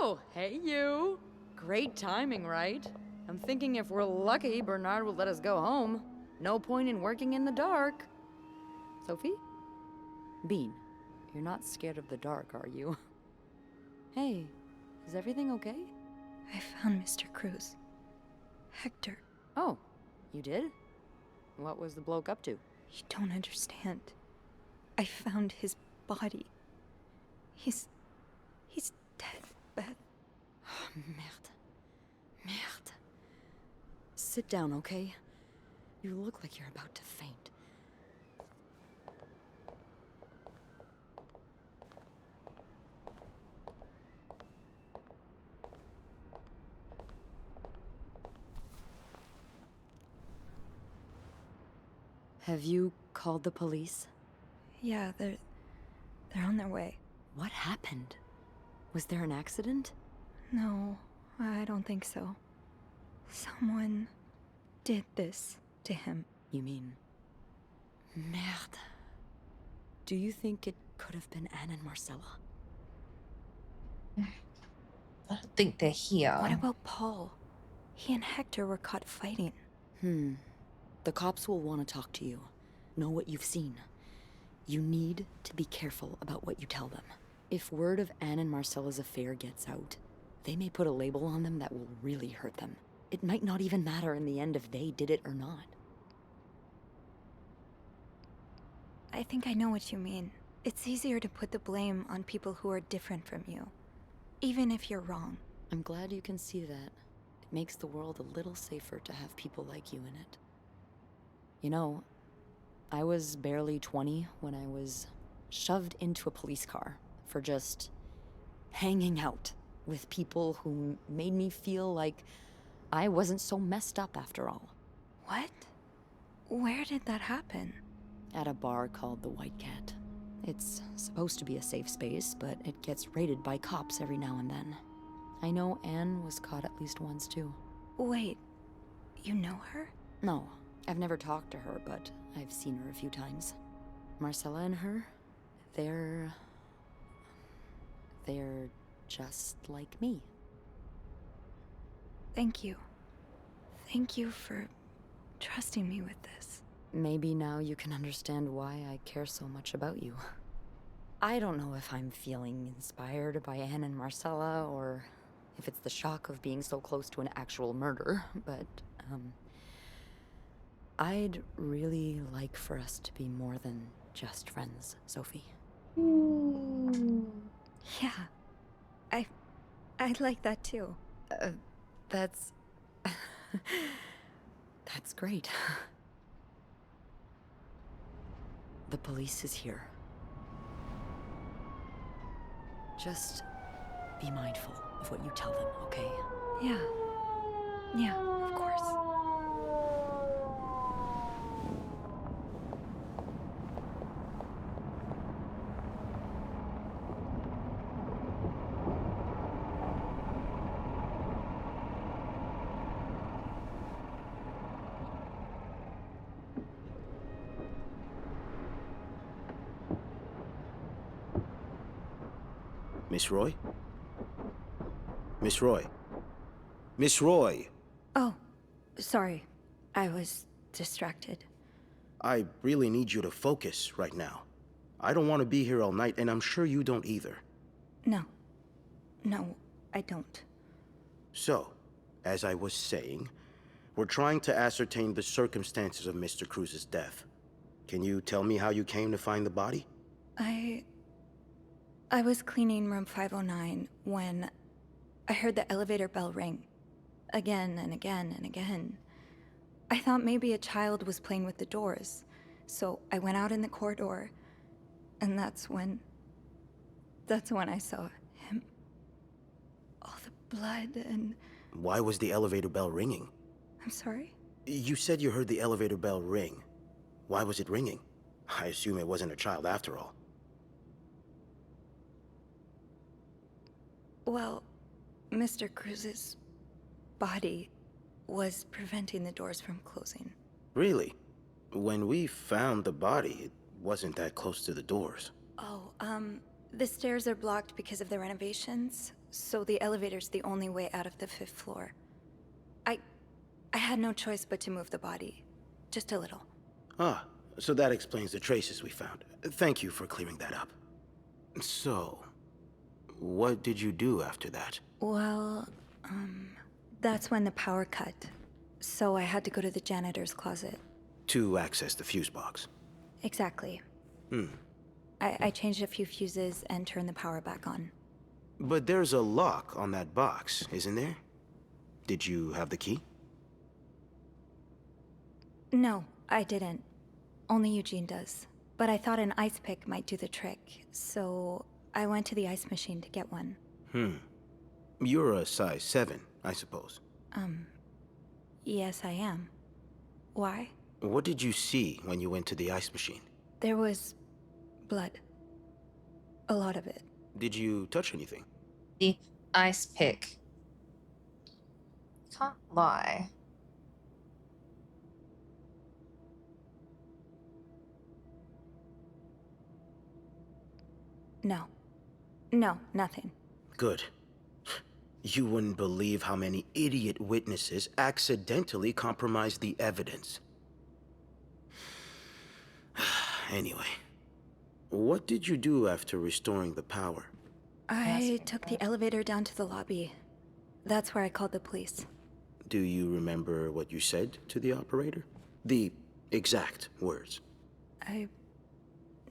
Oh, hey you. Great timing, right? I'm thinking if we're lucky, Bernard will let us go home. No point in working in the dark. Sophie? Bean, you're not scared of the dark, are you? Hey, is everything okay? I found Mr. Cruz. Hector, Oh, you did? What was the bloke up to? you don't understand. I found his body. He's dead, Beth. Merde. Merde. Sit down, okay? You look like you're about to faint. Have you called the police? Yeah, they're on their way. What happened? Was there an accident? No, I don't think so. Someone did this to him. You mean... Merde. Do you think it could have been Anne and Marcella? I don't think they're here. What about Paul? He and Hector were caught fighting. The cops will want to talk to you. Know what you've seen. You need to be careful about what you tell them. If word of Anne and Marcella's affair gets out, they may put a label on them that will really hurt them. It might not even matter in the end if they did it or not. I think I know what you mean. It's easier to put the blame on people who are different from you, even if you're wrong. I'm glad you can see that. It makes the world a little safer to have people like you in it. You know, I was barely 20 when I was shoved into a police car for just hanging out with people who made me feel like I wasn't so messed up after all. What? Where did that happen? At a bar called the White Cat. It's supposed to be a safe space, but it gets raided by cops every now and then. I know Anne was caught at least once too. Wait, you know her? No, I've never talked to her, but I've seen her a few times. Marcella and her, they're just like me. Thank you. Thank you for trusting me with this. Maybe now you can understand why I care so much about you. I don't know if I'm feeling inspired by Anne and Marcella, or if it's the shock of being so close to an actual murder, but, I'd really like for us to be more than just friends, Sophie. Yeah, I'd like that too. That's... That's great. The police is here. Just be mindful of what you tell them, okay? Yeah, of course. Miss Roy? Miss Roy? Miss Roy! Oh, sorry. I was distracted. I really need you to focus right now. I don't want to be here all night, and I'm sure you don't either. No, I don't. So, as I was saying, we're trying to ascertain the circumstances of Mr. Cruz's death. Can you tell me how you came to find the body? I was cleaning room 509 when I heard the elevator bell ring. Again and again and again. I thought maybe a child was playing with the doors, so I went out in the corridor, and that's when I saw him. All the blood and... Why was the elevator bell ringing? I'm sorry? You said you heard the elevator bell ring. Why was it ringing? I assume it wasn't a child after all. Well, Mr. Cruz's body was preventing the doors from closing. Really? When we found the body, it wasn't that close to the doors. Oh, the stairs are blocked because of the renovations. so the elevator's the only way out of the 5th floor. I had no choice but to move the body. Just a little. Ah, so that explains the traces we found. Thank you for clearing that up. So, what did you do after that? Well, that's when the power cut. So I had to go to the janitor's closet. To access the fuse box. Exactly. I changed a few fuses and turned the power back on. But there's a lock on that box, isn't there? Did you have the key? No, I didn't. Only Eugene does. But I thought an ice pick might do the trick, so I went to the ice machine to get one. You're a size 7, I suppose. Yes, I am. Why? What did you see when you went to the ice machine? There was blood. A lot of it. Did you touch anything? The ice pick. Can't lie. No. No, nothing. Good. You wouldn't believe how many idiot witnesses accidentally compromised the evidence. Anyway, what did you do after restoring the power? I took the elevator down to the lobby. That's where I called the police. Do you remember what you said to the operator? The exact words.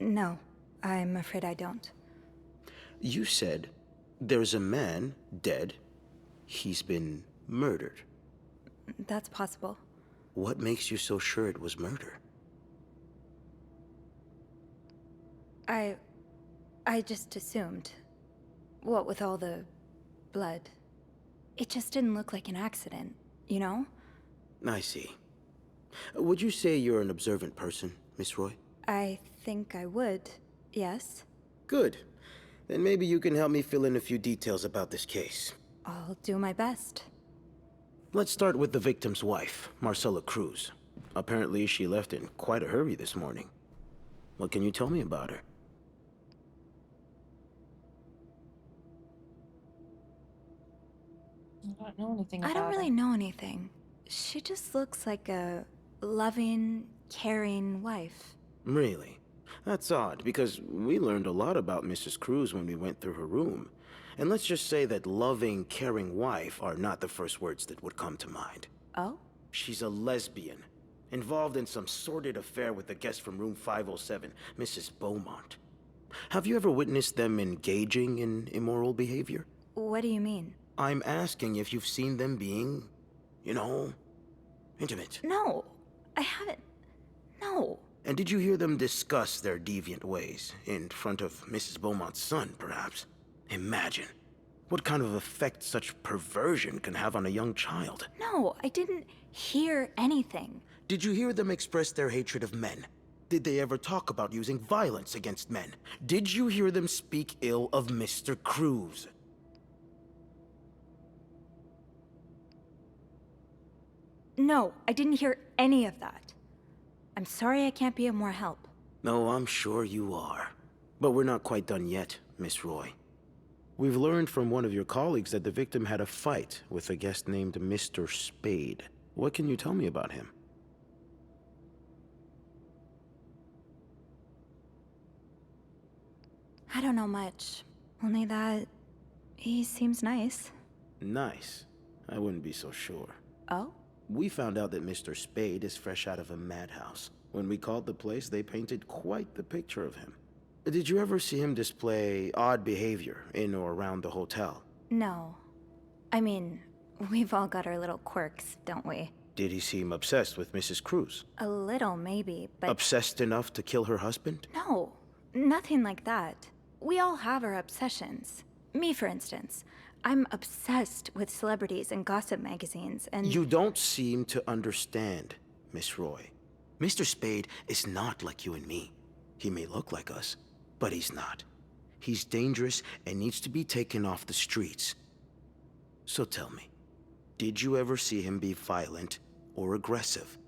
No, I'm afraid I don't. You said, there's a man dead. He's been murdered. That's possible. What makes you so sure it was murder? I just assumed. What with all the blood. It just didn't look like an accident, you know? I see. Would you say you're an observant person, Miss Roy? I think I would, yes. Good. Then maybe you can help me fill in a few details about this case. I'll do my best. Let's start with the victim's wife, Marcella Cruz. Apparently, she left in quite a hurry this morning. What can you tell me about her? I don't know anything about I don't really her. know anything. She just looks like a loving, caring wife. Really? That's odd, because we learned a lot about Mrs. Cruz when we went through her room. And let's just say that loving, caring wife are not the first words that would come to mind. Oh? She's a lesbian, involved in some sordid affair with the guest from room 507, Mrs. Beaumont. Have you ever witnessed them engaging in immoral behavior? What do you mean? I'm asking if you've seen them being, you know, intimate. No, I haven't. No. And did you hear them discuss their deviant ways in front of Mrs. Beaumont's son, perhaps? Imagine what kind of effect such perversion can have on a young child. No, I didn't hear anything. Did you hear them express their hatred of men? Did they ever talk about using violence against men? Did you hear them speak ill of Mr. Cruz? No, I didn't hear any of that. I'm sorry I can't be of more help. No, I'm sure you are. But we're not quite done yet, Miss Roy. We've learned from one of your colleagues that the victim had a fight with a guest named Mr. Spade. What can you tell me about him? I don't know much. Only that he seems nice. Nice. I wouldn't be so sure. Oh? We found out that Mr. Spade is fresh out of a madhouse. When we called the place, they painted quite the picture of him. Did you ever see him display odd behavior in or around the hotel? No. I mean, we've all got our little quirks, don't we? Did he seem obsessed with Mrs. Cruz? A little, maybe, but Obsessed enough to kill her husband? no. Nothing like that. We all have our obsessions. Me, for instance. I'm obsessed with celebrities and gossip magazines, and You don't seem to understand, Miss Roy. Mr. Spade is not like you and me. He may look like us, but he's not. He's dangerous and needs to be taken off the streets. So tell me, did you ever see him be violent or aggressive?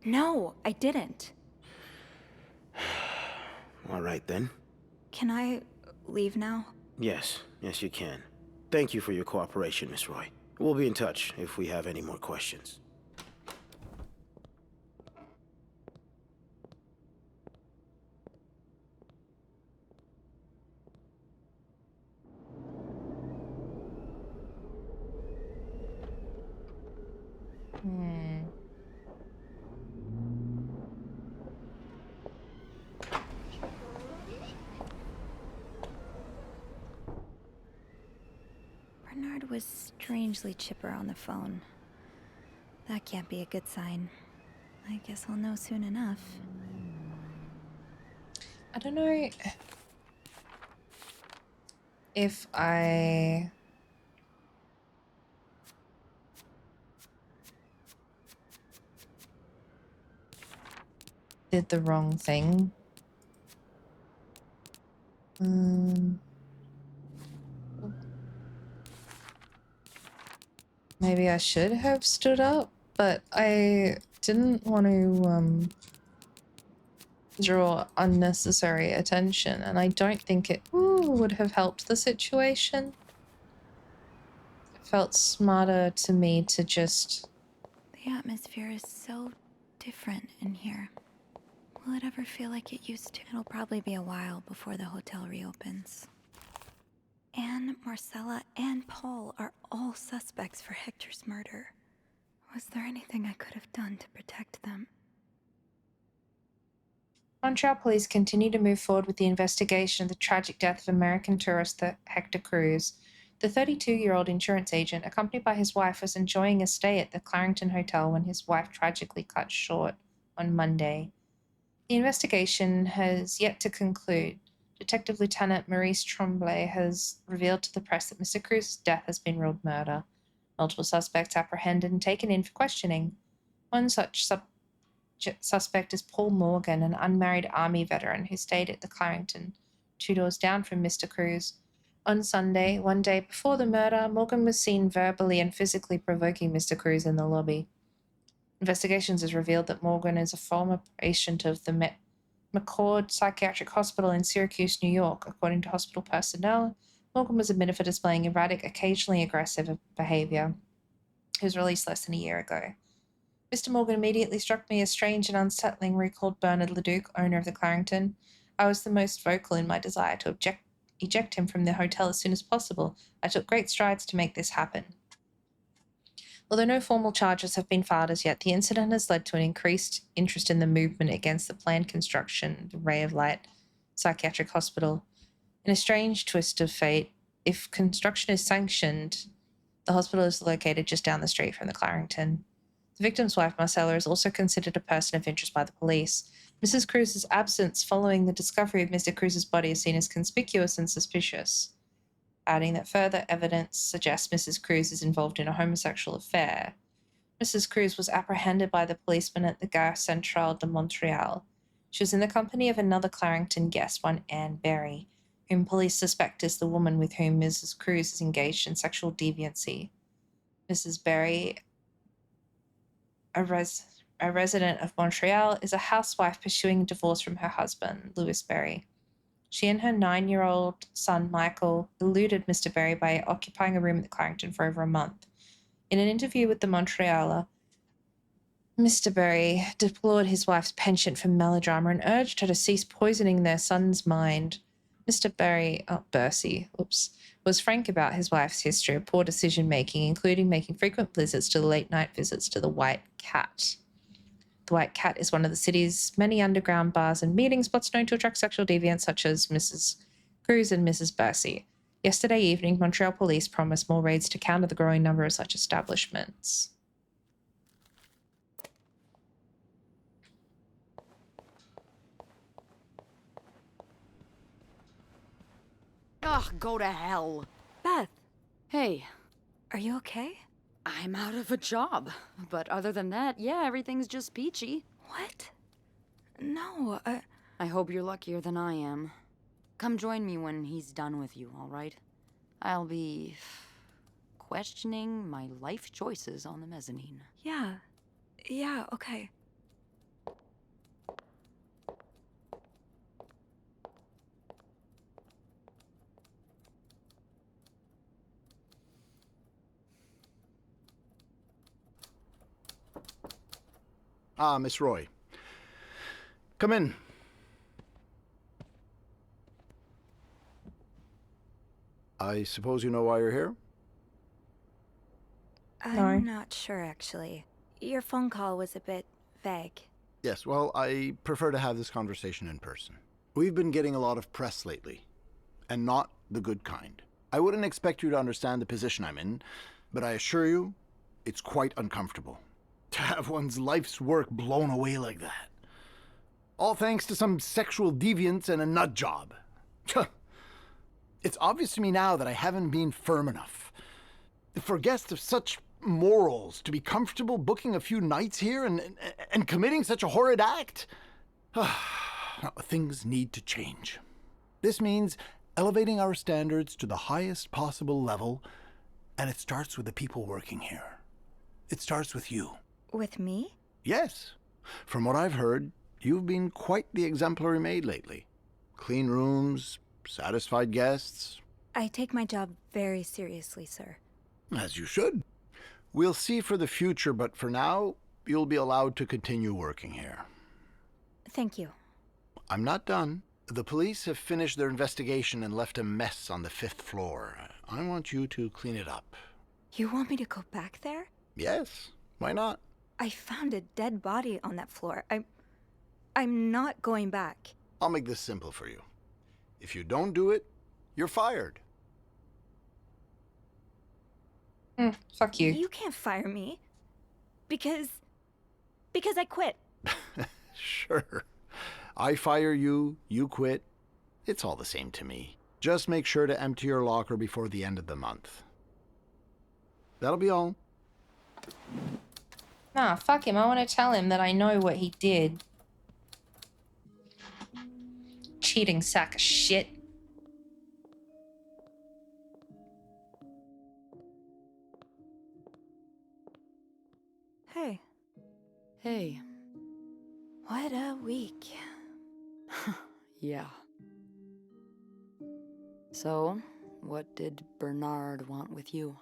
no, I didn't. All right then. Can I leave now? Yes, yes, you can. Thank you for your cooperation, Miss Roy. We'll be in touch if we have any more questions. Hmm. Bernard was strangely chipper on the phone. That can't be a good sign. I guess I'll know soon enough. I don't know if I did the wrong thing. Maybe I should have stood up, but I didn't want to draw unnecessary attention, and I don't think it would have helped the situation. It felt smarter to me to just... The atmosphere is so different in here. Will it ever feel like it used to? It'll probably be a while before the hotel reopens. Anne, Marcella, and Paul are all suspects for Hector's murder. Was there anything I could have done to protect them? Montreal police continue to move forward with the investigation of the tragic death of American tourist Hector Cruz. The 32-year-old insurance agent, accompanied by his wife, was enjoying a stay at the Clarington Hotel when his wife tragically cut short on Monday. The investigation has yet to conclude. Detective Lieutenant Maurice Tremblay has revealed to the press that Mr. Cruz's death has been ruled murder. Multiple suspects apprehended and taken in for questioning. One such suspect is Paul Morgan, an unmarried Army veteran who stayed at the Clarington, 2 doors down from Mr. Cruz. On Sunday, one day before the murder, Morgan was seen verbally and physically provoking Mr. Cruz in the lobby. Investigations has revealed that Morgan is a former patient of the McCord Psychiatric Hospital in Syracuse, New York. According to hospital personnel, Morgan was admitted for displaying erratic, occasionally aggressive behavior. He was released less than a year ago. Mr. Morgan immediately struck me as strange and unsettling, recalled Bernard Leduc, owner of the Clarington. I was the most vocal in my desire to eject him from the hotel as soon as possible. I took great strides to make this happen. Although no formal charges have been filed as yet, the incident has led to an increased interest in the movement against the planned construction of the Ray of Light Psychiatric Hospital. In a strange twist of fate, if construction is sanctioned, the hospital is located just down the street from the Clarington. The victim's wife, Marcella, is also considered a person of interest by the police. Mrs. Cruz's absence following the discovery of Mr. Cruz's body is seen as conspicuous and suspicious, adding that further evidence suggests Mrs. Cruz is involved in a homosexual affair. Mrs. Cruz was apprehended by the policeman at the Gare Centrale de Montreal. She was in the company of another Clarington guest, one Anne Berry, whom police suspect is the woman with whom Mrs. Cruz is engaged in sexual deviancy. Mrs. Berry, a resident of Montreal, is a housewife pursuing a divorce from her husband, Louis Berry. She and her 9-year-old son, Michael, eluded Mr. Berry by occupying a room at the Clarington for over a month. In an interview with the Montrealer, Mr. Berry deplored his wife's penchant for melodrama and urged her to cease poisoning their son's mind. Mr. Bercy, was frank about his wife's history of poor decision-making, including making frequent visits to the late-night visits to the White Cat. The White Cat is one of the city's many underground bars and meeting spots known to attract sexual deviants such as Mrs. Cruz and Mrs. Bercy. Yesterday evening, Montreal police promised more raids to counter the growing number of such establishments. Ugh, go to hell. Beth, Hey, are you okay? I'm out of a job. But other than that, yeah, everything's just peachy. What? No, I hope you're luckier than I am. Come join me when he's done with you, all right? I'll be questioning my life choices on the mezzanine. yeah, okay. Ah, Miss Roy. Come in. I suppose you know why you're here? No. I'm not sure, actually. Your phone call was a bit vague. Yes, well, I prefer to have this conversation in person. We've been getting a lot of press lately, and not the good kind. I wouldn't expect you to understand the position I'm in, but I assure you, it's quite uncomfortable. To have one's life's work blown away like that. All thanks to some sexual deviance and a nut job. It's obvious to me now that I haven't been firm enough. For guests of such morals to be comfortable booking a few nights here and committing such a horrid act? Things need to change. This means elevating our standards to the highest possible level, and it starts with the people working here. It starts with you. With me? Yes. From what I've heard, you've been quite the exemplary maid lately. Clean rooms, satisfied guests. I take my job very seriously, sir. As you should. We'll see for the future, but for now, you'll be allowed to continue working here. Thank you. I'm not done. The police have finished their investigation and left a mess on the 5th floor. I want you to clean it up. You want me to go back there? Yes, why not? I found a dead body on that floor. I'm not going back. I'll make this simple for you. If you don't do it, you're fired. Fuck you. You can't fire me. Because I quit. Sure. I fire you, you quit. It's all the same to me. Just make sure to empty your locker before the end of the month. That'll be all. Nah, fuck him. I want to tell him that I know what he did. Cheating sack of shit. Hey, Hey. what a week. Yeah. So, what did Bernard want with you?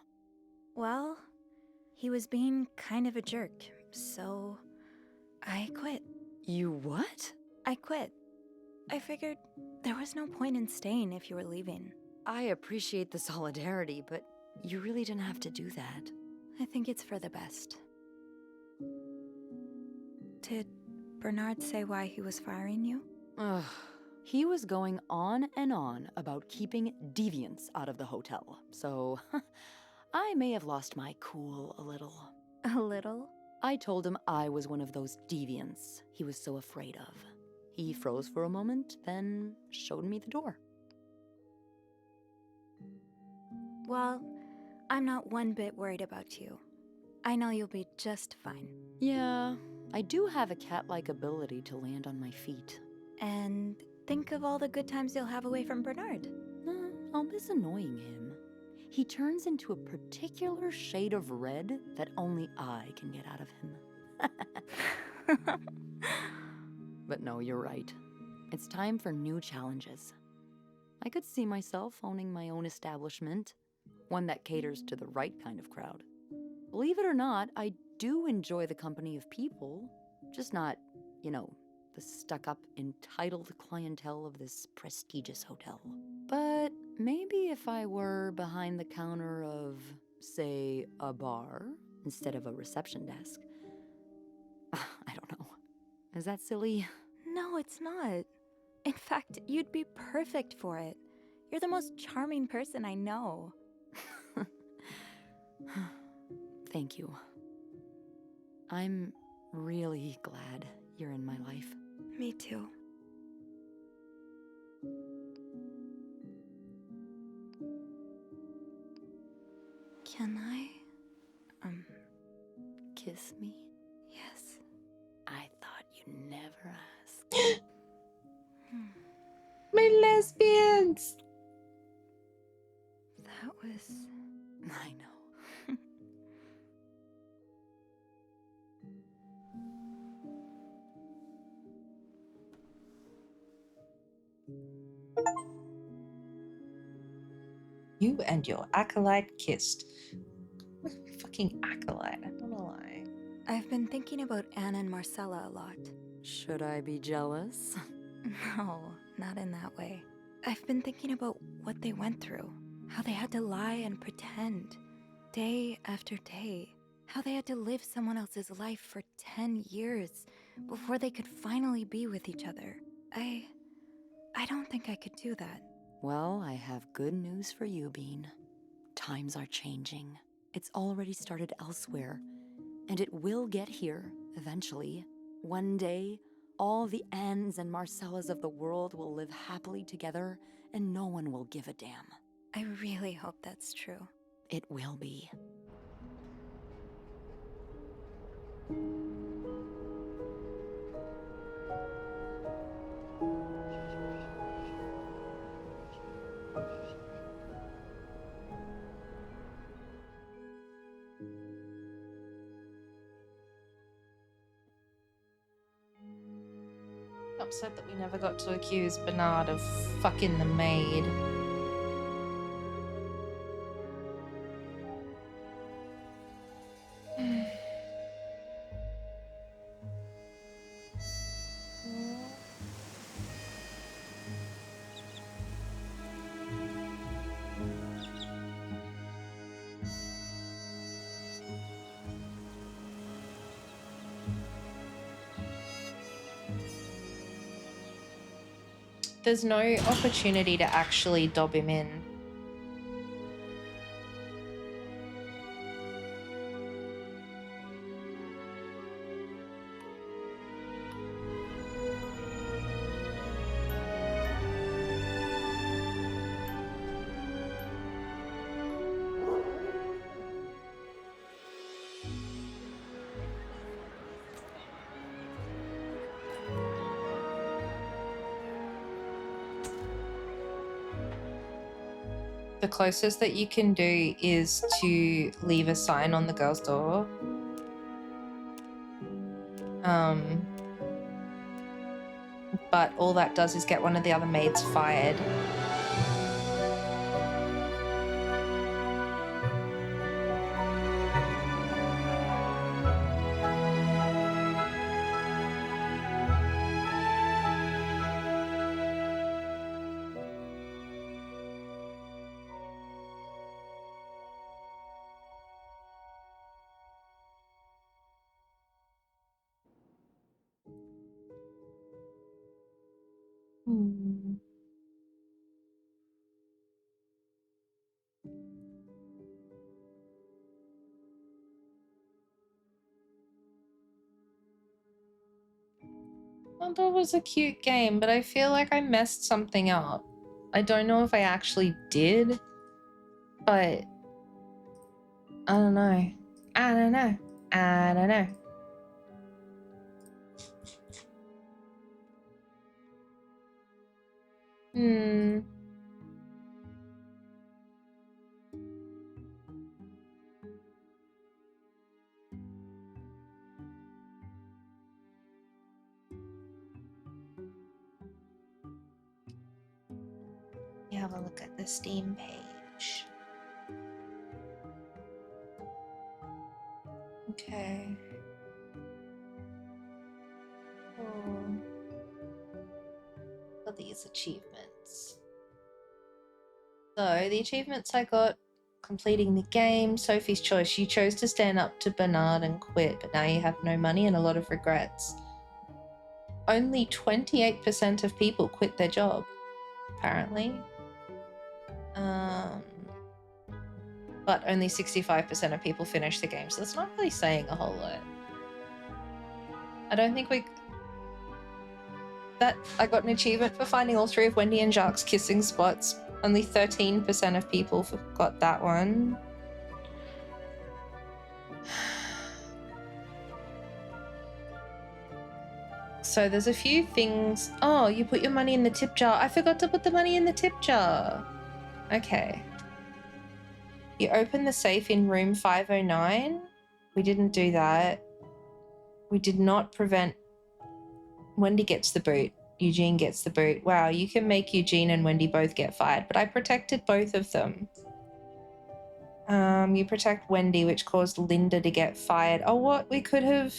Well, he was being kind of a jerk, so I quit. You what? I quit. I figured there was no point in staying if you were leaving. I appreciate the solidarity, but you really didn't have to do that. I think it's for the best. Did Bernard say why he was firing you? Ugh. He was going on and on about keeping deviants out of the hotel, so I may have lost my cool a little. A little? I told him I was one of those deviants he was so afraid of. He froze for a moment, then showed me the door. Well, I'm not one bit worried about you. I know you'll be just fine. Yeah, I do have a cat-like ability to land on my feet. And think of all the good times you'll have away from Bernard. I'll miss annoying him. He turns into a particular shade of red that only I can get out of him. But no, you're right. It's time for new challenges. I could see myself owning my own establishment, one that caters to the right kind of crowd. Believe it or not, I do enjoy the company of people, just not, the stuck-up, entitled clientele of this prestigious hotel. But maybe if I were behind the counter of, say, a bar instead of a reception desk. I don't know. Is that silly? No, it's not. In fact, you'd be perfect for it. You're the most charming person I know. Thank you. I'm really glad you're in my life. Me too. Can I? Kiss me? Yes. I thought you never asked. My lesbians! That was... I know. You and your acolyte kissed. Fucking acolyte, I don't know why. I've been thinking about Anne and Marcella a lot. Should I be jealous? No, not in that way. I've been thinking about what they went through. How they had to lie and pretend. Day after day. How they had to live someone else's life for 10 years before they could finally be with each other. I don't think I could do that. Well, I have good news for you, Bean. Times are changing. It's already started elsewhere, and it will get here eventually. One day, all the Annes and Marcellas of the world will live happily together, and no one will give a damn. I really hope that's true. It will be. Upset that we never got to accuse Bernard of fucking the maid. There's no opportunity to actually dob him in. The closest that you can do is to leave a sign on the girl's door. But all that does is get one of the other maids fired. Well, that was a cute game, but I feel like I messed something up. I don't know if I actually did, but I don't know. I don't know. I don't know. You have a look at the Steam page. Okay. Oh. Got these achievements. So the achievements I got: completing the game, Sophie's Choice. You chose to stand up to Bernard and quit, but now you have no money and a lot of regrets. Only 28% of people quit their job, apparently. But only 65% of people finish the game, so that's not really saying a whole lot. I don't think I got an achievement for finding all 3 of Wendy and Jacques' kissing spots. Only 13% of people got that one. So there's a few things. Oh, you put your money in the tip jar. I forgot to put the money in the tip jar. Okay. You open the safe in room 509. We didn't do that. We did not prevent... Wendy gets the boot. Eugene gets the boot. Wow, you can make Eugene and Wendy both get fired, but I protected both of them. You protect Wendy, which caused Linda to get fired. Oh, what? We could have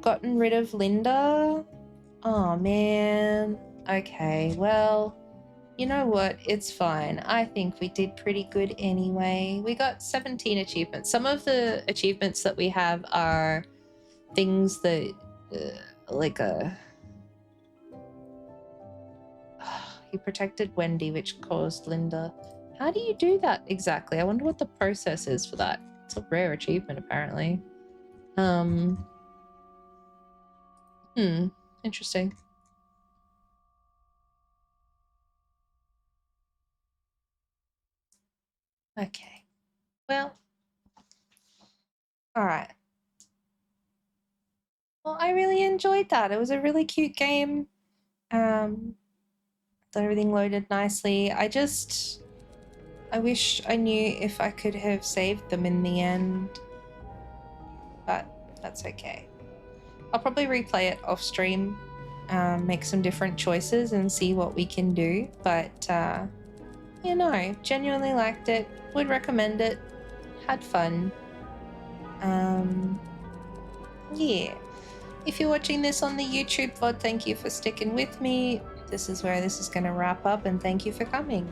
gotten rid of Linda? Oh, man. Okay, well, you know what? It's fine. I think we did pretty good anyway. We got 17 achievements. Some of the achievements that we have are things that, he protected Wendy, which caused Linda. How do you do that exactly? I wonder what the process is for that. It's a rare achievement, apparently. Interesting. Okay. Well. Alright. Well, I really enjoyed that. It was a really cute game. Everything loaded nicely. I wish I knew if I could have saved them in the end. But that's okay. I'll probably replay it off stream, make some different choices and see what we can do. But, you know, genuinely liked it. Would recommend it. Had fun. Yeah. If you're watching this on the YouTube VOD, thank you for sticking with me. This is where this is going to wrap up, and thank you for coming.